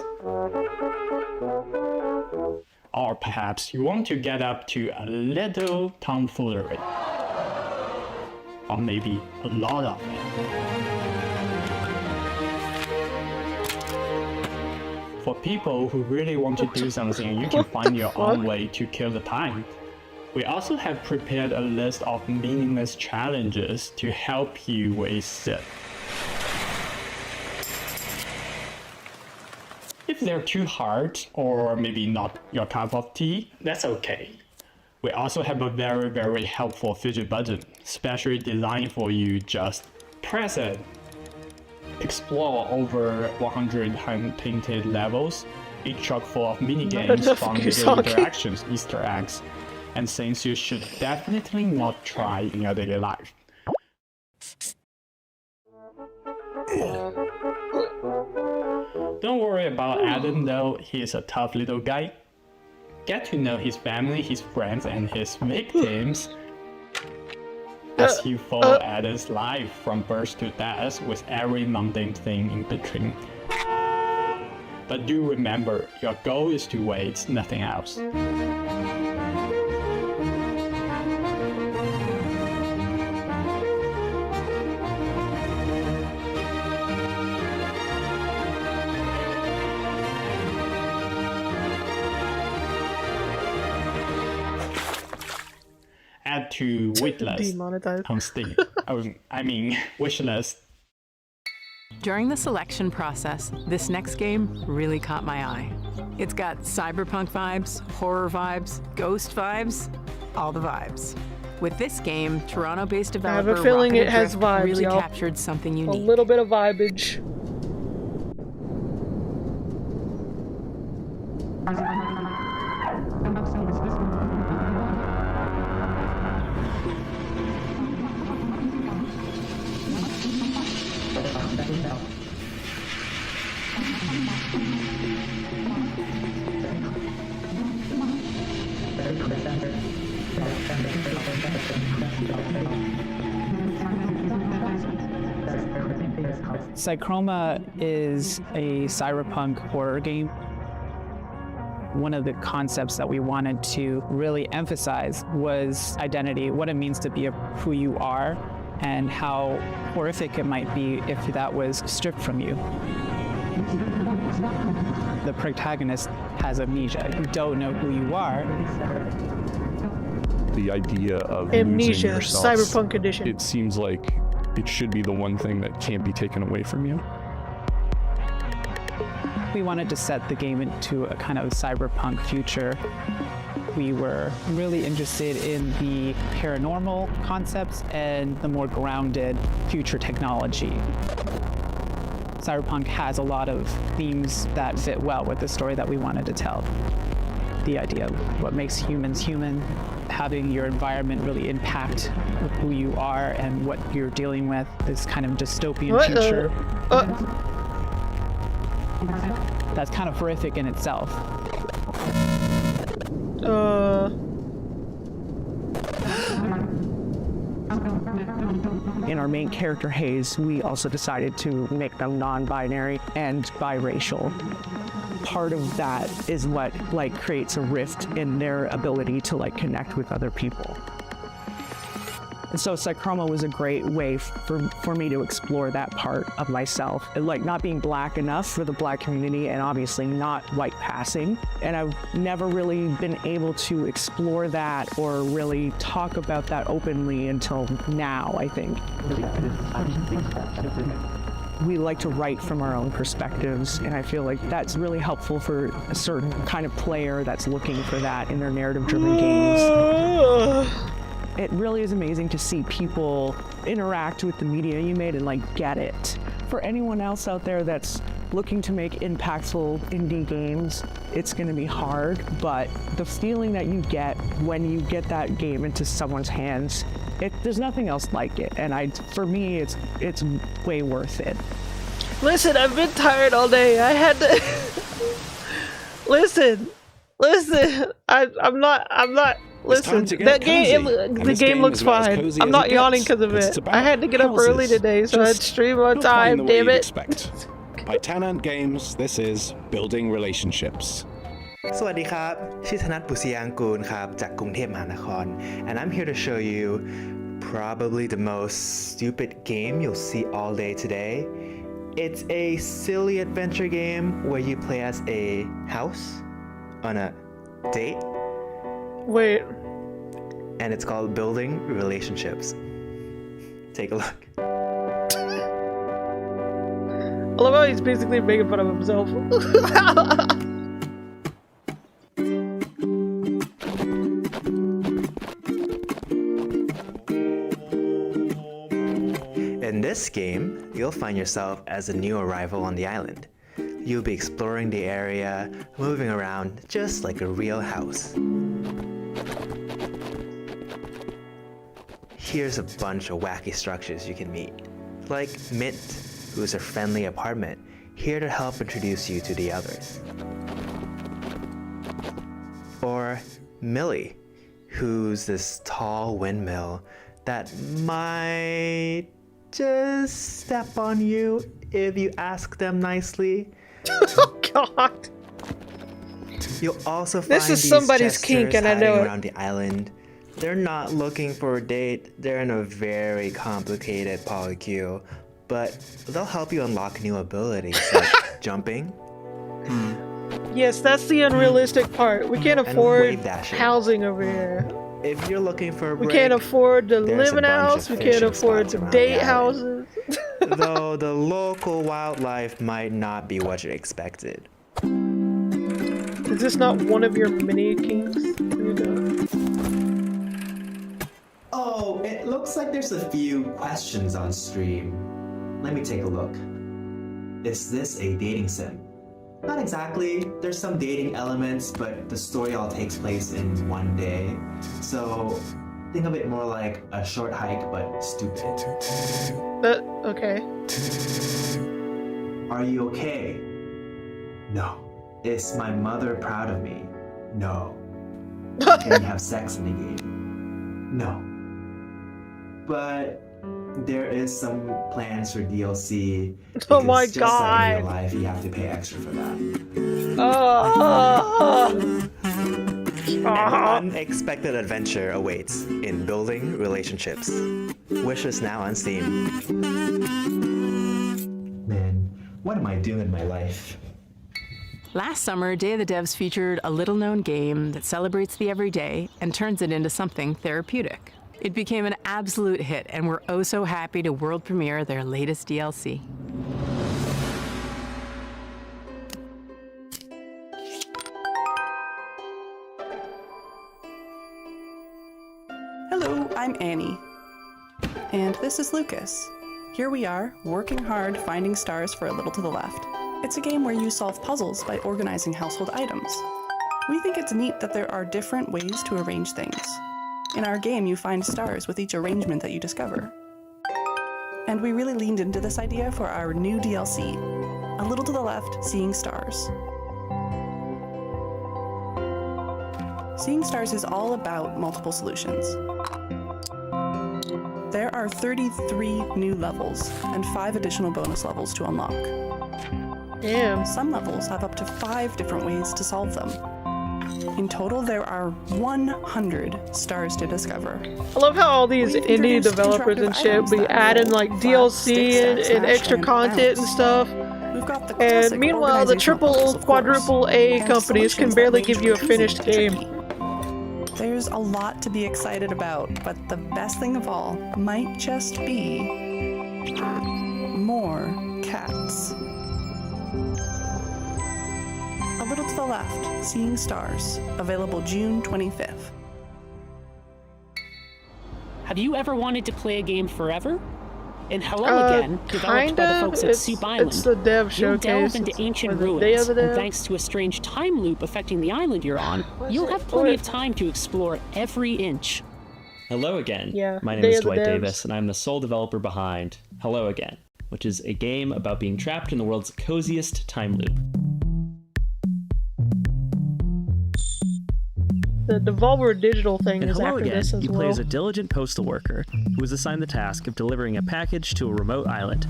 Speaker 6: Or perhaps you want to get up to a little tomfoolery. Or maybe a lot of it. For people who really want to do something, you can find your own way to kill the time. We also have prepared a list of meaningless challenges to help you with it. If they're too hard, or maybe not your cup of tea, that's okay. We also have a very helpful fidget button, specially designed for you. Just press it. Explore over 100 hand-painted levels, each chock full of mini-games, fun user interactions, Easter eggs, and things you should definitely not try in your daily life. Don't worry about Adam though, he's a tough little guy. Get to know his family, his friends, and his victims as you follow Adam's life from birth to death with every mundane thing in between. But do remember, your goal is to wait, nothing else. Add to waitlist
Speaker 5: Demonetized.
Speaker 6: on Steam. I mean, wishlist.
Speaker 8: During the selection process, this next game really caught my eye. It's got cyberpunk vibes, horror vibes, ghost vibes, all the vibes. With this game, Toronto-based
Speaker 5: I have
Speaker 8: developer
Speaker 5: a feeling
Speaker 8: Rocket
Speaker 5: it has
Speaker 8: Drift
Speaker 5: vibes,
Speaker 8: really
Speaker 5: y'all.
Speaker 8: captured something
Speaker 5: A
Speaker 8: unique.
Speaker 5: little bit of vibage.
Speaker 10: Psychroma is a cyberpunk horror game. One of the concepts that we wanted to really emphasize was identity, what it means to be who you are, and how horrific it might be if that was stripped from you. The protagonist has amnesia. You don't know who you are.
Speaker 11: The idea of
Speaker 5: Amnesia,
Speaker 11: losing yourself,
Speaker 5: Cyberpunk edition.
Speaker 11: it seems like it should be the one thing that can't be taken away from you.
Speaker 10: We wanted to set the game into a kind of cyberpunk future. We were really interested in the paranormal concepts and the more grounded future technology. Cyberpunk has a lot of themes that fit well with the story that we wanted to tell. The idea of what makes humans human, having your environment really impact who you are and what you're dealing with, this kind of dystopian future. That's kind of horrific in itself.
Speaker 12: In our main character, Hayes, we also decided to make them non-binary and biracial. Part of that is what creates a rift in their ability to connect with other people. And so Psychroma was a great way for me to explore that part of myself. Like not being black enough for the black community and obviously not white passing. And I've never really been able to explore that or really talk about that openly until now, I think. We like to write from our own perspectives, and I feel like that's really helpful for a certain kind of player that's looking for that in their narrative-driven games. It really is amazing to see people interact with the media you made and like get it. For anyone else out there that's looking to make impactful indie games, it's going to be hard, but the feeling that you get when you get that game into someone's hands, there's nothing else like it, and for me, it's way worth it.
Speaker 5: Listen, I've been tired all day. I had to listen. I'm not. Listen, that game. The game looks fine. I'm not yawning because of it. I had to get up early today, so I'd stream on time. Damn it.
Speaker 2: By Tanant Games, this is Building Relationships.
Speaker 13: สวัสดีครับ ชื่อธนัท บุษยางกูล ครับ จากกรุงเทพมหานคร and I'm here to show you probably the most stupid game you'll see all day today. It's a silly adventure game where you play as a house on a date.
Speaker 5: Wait.
Speaker 13: And it's called Building Relationships. Take a look.
Speaker 5: I love how he's basically making fun of himself.
Speaker 13: In this game, you'll find yourself as a new arrival on the island. You'll be exploring the area, moving around just like a real house. Here's a bunch of wacky structures you can meet, like Mint, who's a friendly apartment, here to help introduce you to the others. Or Millie, who's this tall windmill that might just step on you if you ask them nicely.
Speaker 5: Oh God!
Speaker 13: You'll also find
Speaker 5: this is
Speaker 13: these
Speaker 5: somebody's
Speaker 13: jesters
Speaker 5: kink, and I know
Speaker 13: hiding
Speaker 5: it.
Speaker 13: around the island. They're not looking for a date. They're in a very complicated polycule, but they'll help you unlock new abilities like jumping.
Speaker 5: Yes, that's the unrealistic part. We can't afford
Speaker 13: wave dashing.
Speaker 5: housing over here.
Speaker 13: If you're looking for a
Speaker 5: We
Speaker 13: break,
Speaker 5: can't afford to
Speaker 13: there's
Speaker 5: live
Speaker 13: a
Speaker 5: in a
Speaker 13: bunch
Speaker 5: house.
Speaker 13: of
Speaker 5: We can't
Speaker 13: fishing
Speaker 5: afford
Speaker 13: spots
Speaker 5: to
Speaker 13: around
Speaker 5: date
Speaker 13: the
Speaker 5: houses.
Speaker 13: though the local wildlife might not be what you expected.
Speaker 5: Is this not one of your mini kinks?
Speaker 13: Oh, it looks like there's a few questions on stream. Let me take a look. Is this a dating sim? Not exactly. There's some dating elements, but the story all takes place in one day. So think of it more like a short hike, but stupid.
Speaker 5: Okay.
Speaker 13: Are you okay? No. Is my mother proud of me? No. Can we have sex in the game? No. But there is some plans for DLC.
Speaker 5: Oh my
Speaker 13: just like in
Speaker 5: God.
Speaker 13: real life, you have to pay extra for that. An unexpected adventure awaits in Building Relationships. Wishes now on Steam. Man, what am I doing in my life?
Speaker 8: Last summer, Day of the Devs featured a little-known game that celebrates the everyday and turns it into something therapeutic. It became an absolute hit, and we're oh so happy to world premiere their latest DLC.
Speaker 14: Hello, I'm Annie. And this is Lucas. Here we are, working hard, finding stars for A Little to the Left. It's a game where you solve puzzles by organizing household items. We think it's neat that there are different ways to arrange things. In our game, you find stars with each arrangement that you discover. And we really leaned into this idea for our new DLC, A Little to the Left, Seeing Stars. Seeing Stars is all about multiple solutions. There are 33 new levels and 5 additional bonus levels to unlock.
Speaker 5: Damn.
Speaker 14: Some levels have up to 5 different ways to solve them. In total, there are 100 stars to discover.
Speaker 5: I love how all these indie developers and shit be adding like DLC and extra content and stuff. And meanwhile, the triple, quadruple A companies can barely give you a finished game.
Speaker 14: There's a lot to be excited about, but the best thing of all might just be more cats. A little to the left, Seeing Stars, available June 25th.
Speaker 4: Have you ever wanted to play a game forever? In Hello Again, developed by the folks at Soup Island,
Speaker 5: it's the dev
Speaker 4: you'll
Speaker 5: showcase.
Speaker 4: delve into ancient
Speaker 5: Day
Speaker 4: ruins,
Speaker 5: of the
Speaker 4: and
Speaker 5: Dev?
Speaker 4: thanks to a strange time loop affecting the island you're on, you'll have plenty of time to explore every inch.
Speaker 1: Hello again.
Speaker 5: Yeah,
Speaker 1: My name
Speaker 5: Day
Speaker 1: is
Speaker 5: of the
Speaker 1: Dwight
Speaker 5: Devs.
Speaker 1: Davis, and I'm the sole developer behind Hello Again, which is a game about being trapped in the world's coziest time loop.
Speaker 5: The Devolver Digital thing
Speaker 1: In
Speaker 5: is
Speaker 1: Hello
Speaker 5: after
Speaker 1: Again,
Speaker 5: this as
Speaker 1: you
Speaker 5: well.
Speaker 1: play as a diligent postal worker who is assigned the task of delivering a package to a remote island.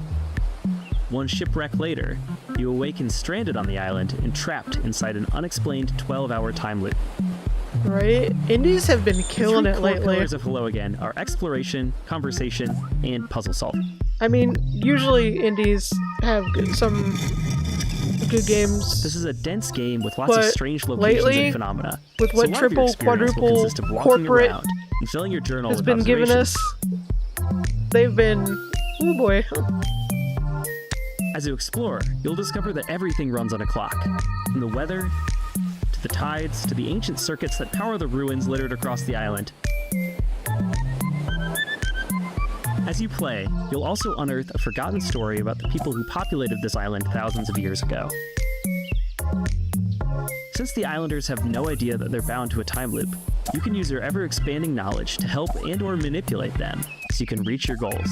Speaker 1: One shipwreck later, you awaken stranded on the island and trapped inside an unexplained 12-hour time loop.
Speaker 5: Right? Indies have been killing
Speaker 1: The
Speaker 5: it
Speaker 1: three core
Speaker 5: lately.
Speaker 1: pillars of Hello Again are exploration, conversation, and puzzle solving.
Speaker 5: I mean, usually indies have some good games.
Speaker 1: This is a dense game with lots of
Speaker 5: But
Speaker 1: strange locations
Speaker 5: lately,
Speaker 1: and phenomena.
Speaker 5: with
Speaker 1: So
Speaker 5: what
Speaker 1: a lot of your
Speaker 5: triple,
Speaker 1: experience will
Speaker 5: quadruple,
Speaker 1: consist of walking
Speaker 5: corporate
Speaker 1: around and filling your journal
Speaker 5: has
Speaker 1: with
Speaker 5: been giving us,
Speaker 1: observations.
Speaker 5: they've been, oh boy.
Speaker 1: As you explore, you'll discover that everything runs on a clock. From the weather, to the tides, to the ancient circuits that power the ruins littered across the island. As you play, you'll also unearth a forgotten story about the people who populated this island thousands of years ago. Since the islanders have no idea that they're bound to a time loop, you can use your ever-expanding knowledge to help and/or manipulate them so you can reach your goals.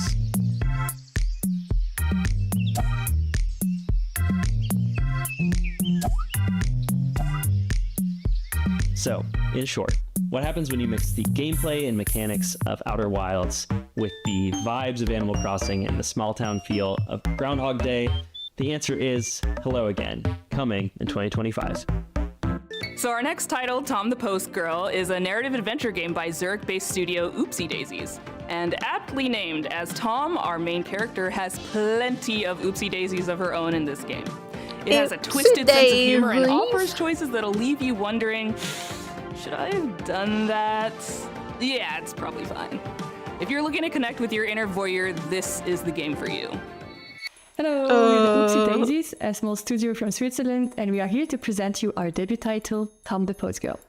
Speaker 1: So, in short, what happens when you mix the gameplay and mechanics of Outer Wilds with the vibes of Animal Crossing and the small town feel of Groundhog Day? The answer is Hello Again, coming in 2025.
Speaker 18: So our next title, Tom the Post Girl, is a narrative adventure game by Zurich-based studio Oopsie Daisies. And aptly named, as Tom, our main character, has plenty of oopsie daisies of her own in this game. It has a twisted sense of humor and offers choices that'll leave you wondering, should I have done that? Yeah, it's probably fine. If you're looking to connect with your inner voyeur, this is the game for you.
Speaker 16: Hello, we're the Oopsie Daisies, a small studio from Switzerland, and we are here to present you our debut title, Tom the Post Girl.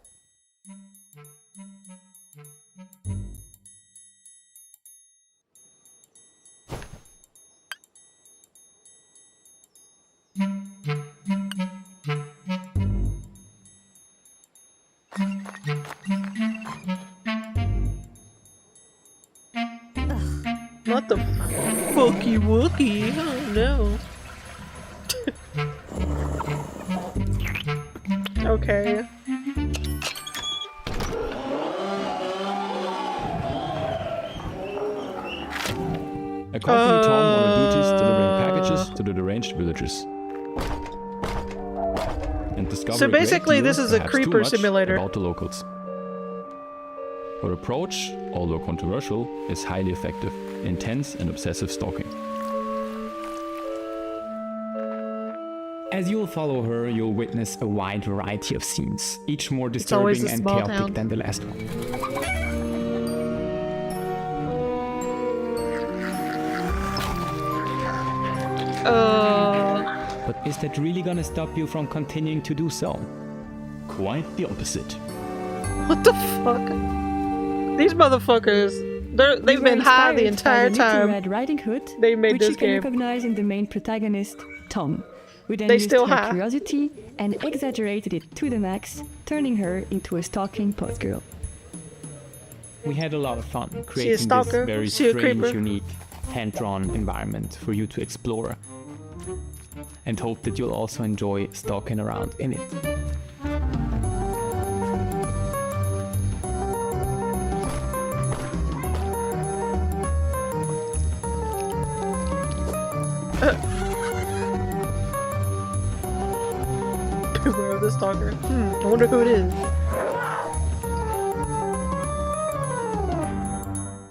Speaker 5: Not the fucky wookie. Oh no. Okay.
Speaker 11: Accompany Tom on the duties delivering packages to the deranged villagers. And discover
Speaker 5: So
Speaker 11: a great
Speaker 5: basically
Speaker 11: deal,
Speaker 5: this is a
Speaker 11: perhaps too
Speaker 5: creeper
Speaker 11: much,
Speaker 5: simulator.
Speaker 11: about the locals. Her approach, although controversial, is highly effective, intense and obsessive stalking.
Speaker 10: As you'll follow her, you'll witness a wide variety of scenes, each more
Speaker 5: It's always
Speaker 10: disturbing
Speaker 5: a
Speaker 10: and
Speaker 5: small
Speaker 10: chaotic
Speaker 5: town.
Speaker 10: than the last one. But is that really gonna stop you from continuing to do so?
Speaker 11: Quite the opposite.
Speaker 5: What the fuck? These motherfuckers, they've been high the entire time.
Speaker 16: Red Riding Hood,
Speaker 5: They made
Speaker 16: which
Speaker 5: this
Speaker 16: you can
Speaker 5: game.
Speaker 16: recognize in the main protagonist, Tom. We then
Speaker 5: They
Speaker 16: used
Speaker 5: still
Speaker 16: her
Speaker 5: have.
Speaker 16: curiosity and exaggerated it to the max, turning her into a stalking post girl.
Speaker 10: We had a lot of fun
Speaker 5: She a
Speaker 10: creating this
Speaker 5: stalker?
Speaker 10: very
Speaker 5: She a
Speaker 10: strange,
Speaker 5: creeper?
Speaker 10: unique, hand-drawn environment for you to explore. And hope that you'll also enjoy stalking around in it.
Speaker 5: Beware of the stalker. I wonder who it is.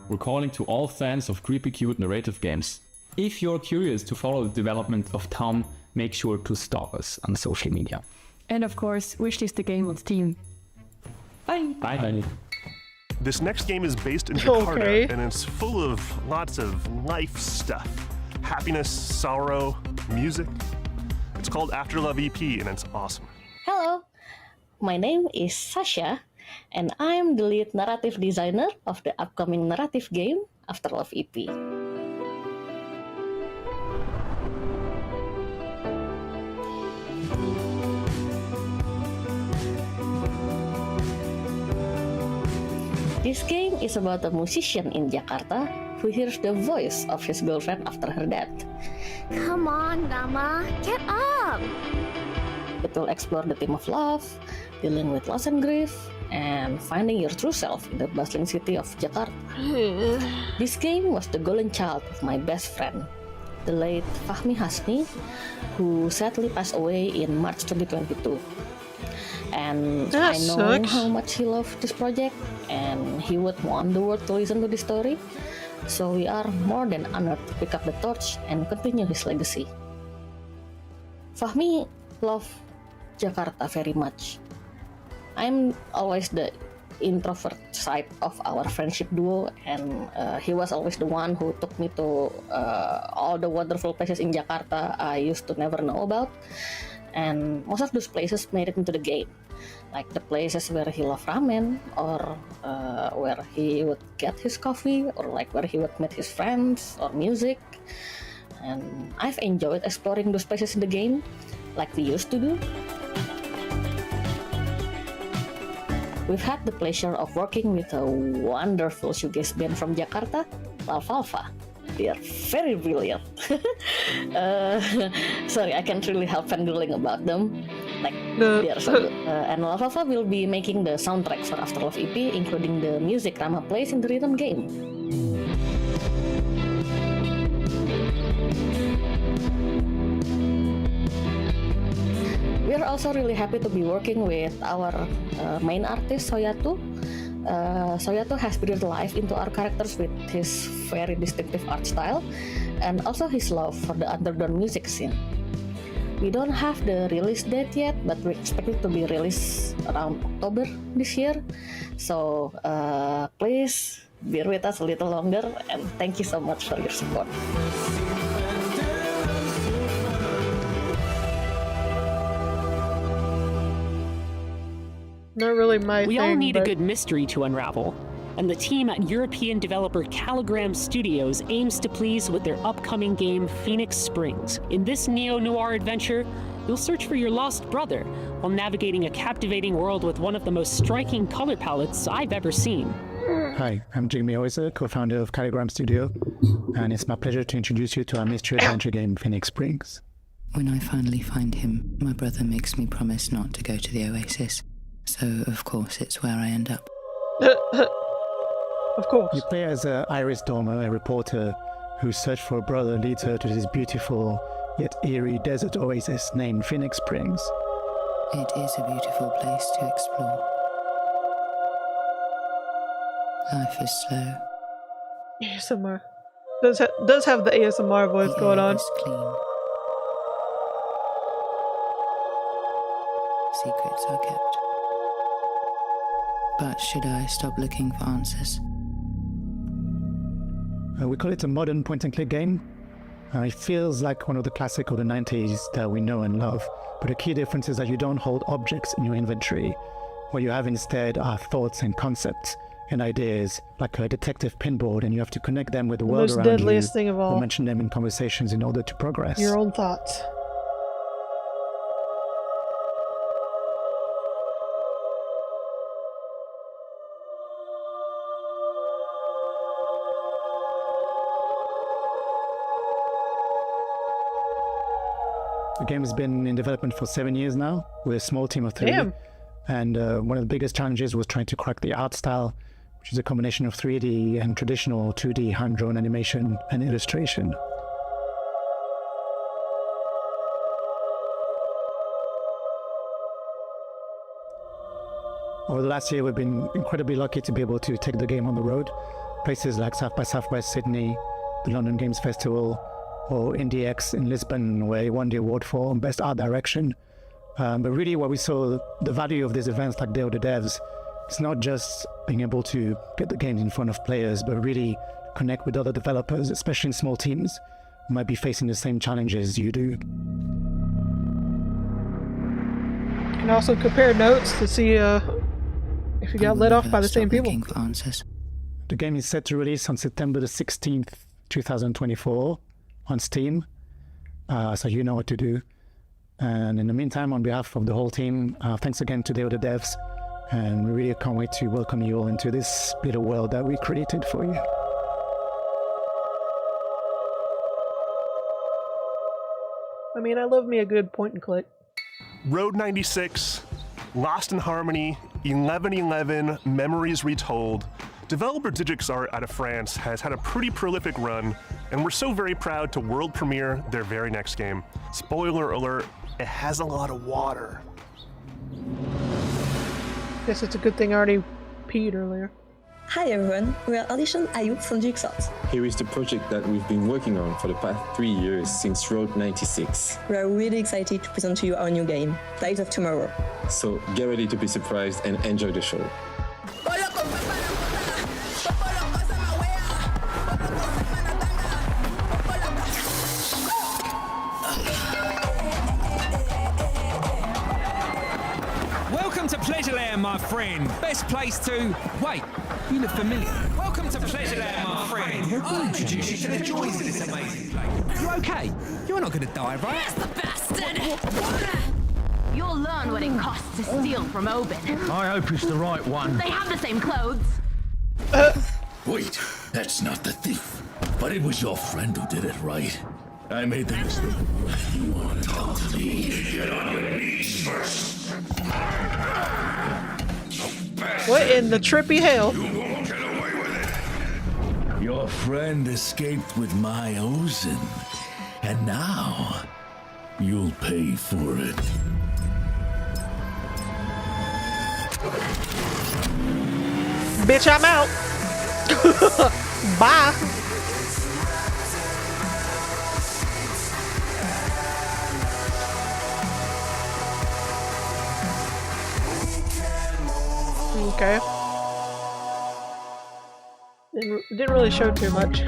Speaker 11: We're calling to all fans of creepy cute narrative games. If you're curious to follow the development of Tom, make sure to stalk us on social media.
Speaker 16: And of course, wishlist the game on Steam. Bye!
Speaker 11: Bye.
Speaker 15: This next game is based in Jakarta,
Speaker 5: Okay.
Speaker 15: and it's full of lots of life stuff. Happiness, sorrow, music. It's called After Love EP, and it's awesome.
Speaker 17: Hello, my name is Sasha, and I'm the lead narrative designer of the upcoming narrative game After Love EP. This game is about a musician in Jakarta who hears the voice of his girlfriend after her death.
Speaker 25: Come on, Nama, get up!
Speaker 17: It will explore the theme of love, dealing with loss and grief, and finding your true self in the bustling city of Jakarta. This game was the golden child of my best friend, the late Fahmi Hasni, who sadly passed away in March 2022. And
Speaker 5: That
Speaker 17: I know
Speaker 5: sucks.
Speaker 17: how much he loved this project, and he would want the world to listen to this story. So we are more than honored to pick up the torch and continue his legacy. Fahmi loved Jakarta very much. I'm always the introvert side of our friendship duo, and he was always the one who took me to all the wonderful places in Jakarta I used to never know about. And most of those places made it into the game, like the places where he loved ramen, or where he would get his coffee, or like where he would meet his friends, or music. And I've enjoyed exploring those places in the game, like we used to do. We've had the pleasure of working with a wonderful shoegaze band from Jakarta, Lalfalfa. They are very brilliant. Sorry, I can't really help fangirling about them. Like, they are so good. And Lalfalfa will be making the soundtrack for After Love EP, including the music Rama plays in the rhythm game. We are also really happy to be working with our main artist, Soyatu. Soyatu has breathed life into our characters with his very distinctive art style and also his love for the underground music scene. We don't have the release date yet, but we expect it to be released around October this year. So please bear with us a little longer, and thank you so much for your support.
Speaker 5: Not really my
Speaker 4: We
Speaker 5: thing,
Speaker 4: all need
Speaker 5: but
Speaker 4: a good mystery to unravel, and the team at European developer Caligram Studios aims to please with their upcoming game Phoenix Springs. In this neo-noir adventure, you'll search for your lost brother while navigating a captivating world with one of the most striking color palettes I've ever seen.
Speaker 19: Hi, I'm Jimmy Oiser, co-founder of Caligram Studio, and it's my pleasure to introduce you to our mystery adventure game Phoenix Springs.
Speaker 20: When I finally find him, my brother makes me promise not to go to the Oasis. So, of course, it's where I end up.
Speaker 5: Of course.
Speaker 19: You play as Iris Dormer, a reporter whose search for a brother leads her to this beautiful yet eerie desert oasis named Phoenix Springs.
Speaker 20: It is a beautiful place to explore. Life is slow.
Speaker 5: ASMR. Does have the ASMR voice going on.
Speaker 20: Is clean. Secrets are kept. But should I stop looking for answers?
Speaker 19: We call it a modern point-and-click game. It feels like one of the classic of the 90s that we know and love, but the key difference is that you don't hold objects in your inventory. What you have instead are thoughts and concepts and ideas, like a detective pinboard, and you have to connect them with the world
Speaker 5: Most
Speaker 19: around you,
Speaker 5: deadliest thing of all.
Speaker 19: or mention them in conversations in order to progress.
Speaker 5: Your own thoughts.
Speaker 19: The game has been in development for 7 years now, with a small team of 3.
Speaker 5: Damn.
Speaker 19: And one of the biggest challenges was trying to crack the art style, which is a combination of 3D and traditional 2D hand-drawn animation and illustration. Over the last year, we've been incredibly lucky to be able to take the game on the road. Places like South by Southwest Sydney, the London Games Festival, or IndieX in Lisbon, where he won the award for Best Art Direction. But really what we saw, the value of these events like Day of the Devs, it's not just being able to get the games in front of players, but really connect with other developers, especially in small teams, who might be facing the same challenges you do.
Speaker 5: You can also compare notes to see if you got let off by the same people.
Speaker 19: The game is set to release on September the 16th, 2024 on Steam, so you know what to do. And in the meantime, on behalf of the whole team, thanks again to Day of the Devs, and we really can't wait to welcome you all into this little world that we created for you.
Speaker 5: I mean, I love me a good point and click.
Speaker 15: Road 96, Lost in Harmony, 1111, Memories Retold. Developer Digix Art out of France has had a pretty prolific run, and we're so very proud to world premiere their very next game. Spoiler alert, it has a lot of water.
Speaker 5: Guess it's a good thing I already peed earlier.
Speaker 3: Hi everyone, we are Alicia Ayub from Digix Art.
Speaker 21: Here is the project that we've been working on for the past 3 years since Road 96.
Speaker 3: We are really excited to present to you our new game, Lives of Tomorrow.
Speaker 21: So get ready to be surprised and enjoy the show.
Speaker 22: Welcome to Pleasureland, my friend. Best place to... Wait, you look familiar. Welcome to Pleasureland, my friend. I'll introduce you to the joys of this amazing place. You okay? You're not going to die, right?
Speaker 23: That's the bastard! You'll learn what it costs to steal from Oben.
Speaker 22: I hope it's the right one.
Speaker 23: They have the same clothes.
Speaker 24: Wait, that's not the thief. But it was your friend who did it, right? I made the mistake. You want to talk to me? Get on your knees first.
Speaker 5: What in the trippy hell?
Speaker 24: You won't get away with it. Your friend escaped with my Ozen. And now, you'll pay for it.
Speaker 5: Bitch, I'm out. Bye. Okay. Didn't really show too much.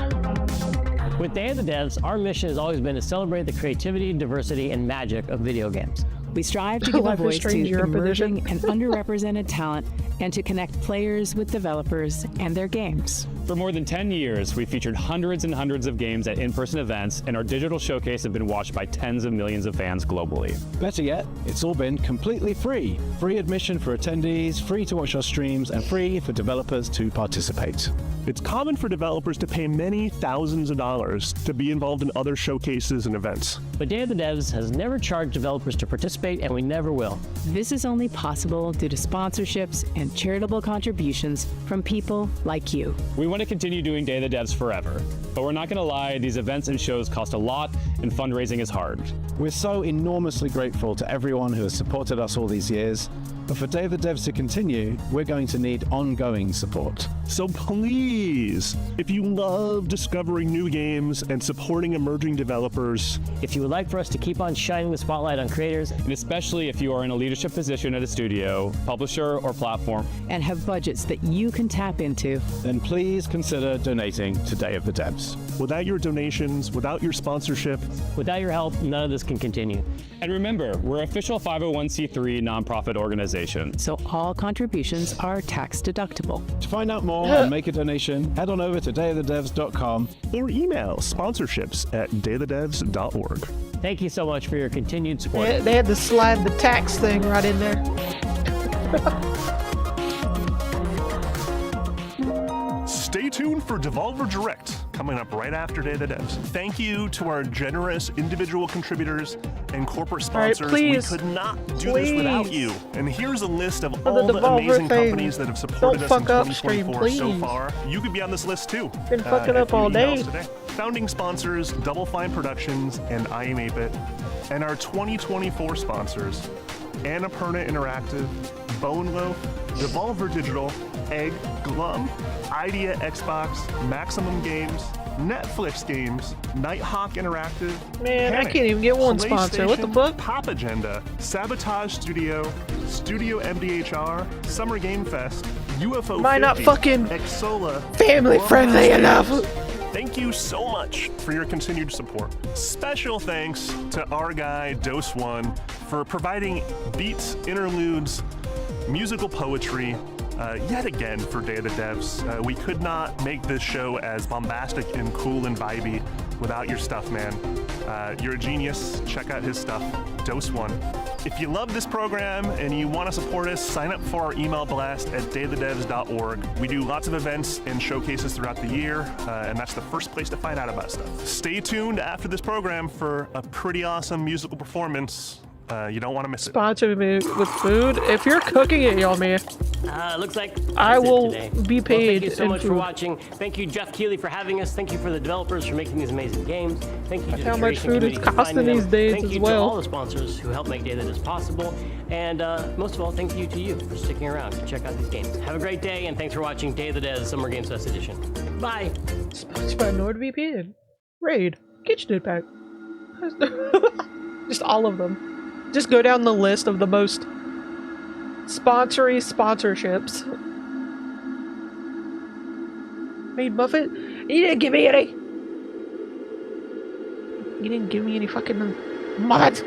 Speaker 26: With Day of the Devs, our mission has always been to celebrate the creativity, diversity, and magic of video games.
Speaker 8: We strive to give a
Speaker 5: Life is
Speaker 8: voice to
Speaker 5: Strange Europe
Speaker 8: emerging
Speaker 5: edition.
Speaker 8: and underrepresented talent and to connect players with developers and their games.
Speaker 27: For more than 10 years, we've featured hundreds and hundreds of games at in-person events, and our digital showcase have been watched by tens of millions of fans globally.
Speaker 2: Better yet, it's all been completely free. Free admission for attendees, free to watch our streams, and free for developers to participate.
Speaker 15: It's common for developers to pay many thousands of dollars to be involved in other showcases and events.
Speaker 26: But Day of the Devs has never charged developers to participate, and we never will.
Speaker 8: This is only possible due to sponsorships and charitable contributions from people like you.
Speaker 27: We want to continue doing Day of the Devs forever, but we're not going to lie, these events and shows cost a lot, and fundraising is hard.
Speaker 2: We're so enormously grateful to everyone who has supported us all these years, but for Day of the Devs to continue, we're going to need ongoing support.
Speaker 15: So please, if you love discovering new games and supporting emerging developers,
Speaker 26: if you would like for us to keep on shining the spotlight on creators,
Speaker 27: and especially if you are in a leadership position at a studio, publisher, or platform,
Speaker 8: and have budgets that you can tap into,
Speaker 2: then please consider donating to Day of the Devs.
Speaker 15: Without your donations, without your sponsorship,
Speaker 26: without your help, none of this can continue.
Speaker 27: And remember, we're an official 501c3 nonprofit organization.
Speaker 8: So all contributions are tax deductible.
Speaker 2: To find out more and make a donation, head on over to dayofthedevs.com
Speaker 15: or email sponsorships@dayofthedevs.org.
Speaker 26: Thank you so much for your continued support.
Speaker 5: They had to slide the tax thing right in there.
Speaker 15: Stay tuned for Devolver Direct, coming up right after Day of the Devs. Thank you to our generous individual contributors and corporate sponsors.
Speaker 5: All right, please,
Speaker 15: we could not do this without you. And here's a list of
Speaker 5: For
Speaker 15: all
Speaker 5: the
Speaker 15: the
Speaker 5: Devolver
Speaker 15: amazing
Speaker 5: thing,
Speaker 15: companies that have supported us in
Speaker 5: fuck up stream,
Speaker 15: 2024 so
Speaker 5: please.
Speaker 15: far. You could be on this list too.
Speaker 5: Been fucking
Speaker 15: if
Speaker 5: up
Speaker 15: you
Speaker 5: all
Speaker 15: email
Speaker 5: day.
Speaker 15: us today. Founding sponsors, Double Fine Productions and I Am 8-Bit. And our 2024 sponsors, Annapurna Interactive, Bone Loaf, Devolver Digital, Egg, Glum, Idea Xbox, Maximum Games, Netflix Games, Nighthawk Interactive,
Speaker 5: Man,
Speaker 15: Panic,
Speaker 5: I can't even get one sponsor. What the
Speaker 15: PlayStation,
Speaker 5: fuck?
Speaker 15: Pop Agenda, Sabotage Studio, Studio MDHR, Summer Game Fest, UFO
Speaker 5: Am I not
Speaker 15: 50,
Speaker 5: fucking
Speaker 15: Exola,
Speaker 5: family friendly enough?
Speaker 15: Thank you so much for your continued support. Special thanks to our guy, Dose One, for providing beats, interludes, musical poetry, yet again for Day of the Devs. We could not make this show as bombastic and cool and vibey without your stuff, man. You're a genius. Check out his stuff. Dose One. If you love this program and you want to support us, sign up for our email blast at dayofthedevs.org. We do lots of events and showcases throughout the year, and that's the first place to find out about stuff. Stay tuned after this program for a pretty awesome musical performance. You don't want to miss it.
Speaker 5: Sponsor me with food. If you're cooking it, y'all, man.
Speaker 26: Looks like
Speaker 5: I will
Speaker 26: today.
Speaker 5: be paid.
Speaker 26: Well, thank you so
Speaker 5: in
Speaker 26: much for
Speaker 5: food.
Speaker 26: watching. Thank you, Jeff Keighley, for having us. Thank you for the developers for making these amazing games. Thank you to
Speaker 5: How
Speaker 26: the
Speaker 5: much
Speaker 26: curation
Speaker 5: food is
Speaker 26: committee for
Speaker 5: costing
Speaker 26: finding
Speaker 5: these
Speaker 26: them.
Speaker 5: days
Speaker 26: Thank
Speaker 5: as
Speaker 26: you
Speaker 5: well.
Speaker 26: to all the sponsors who help make Day That Is possible. And most of all, thank you to you for sticking around to check out these games. Have a great day, and thanks for watching Day of the Dead Summer Games Fest Edition. Bye.
Speaker 5: Sponsored by NordVPN. Raid. Kitchen Pack. Just all of them. Just go down the list of the most sponsorships. Hey, Buffett, you didn't give me any. You didn't give me any fucking Muppet.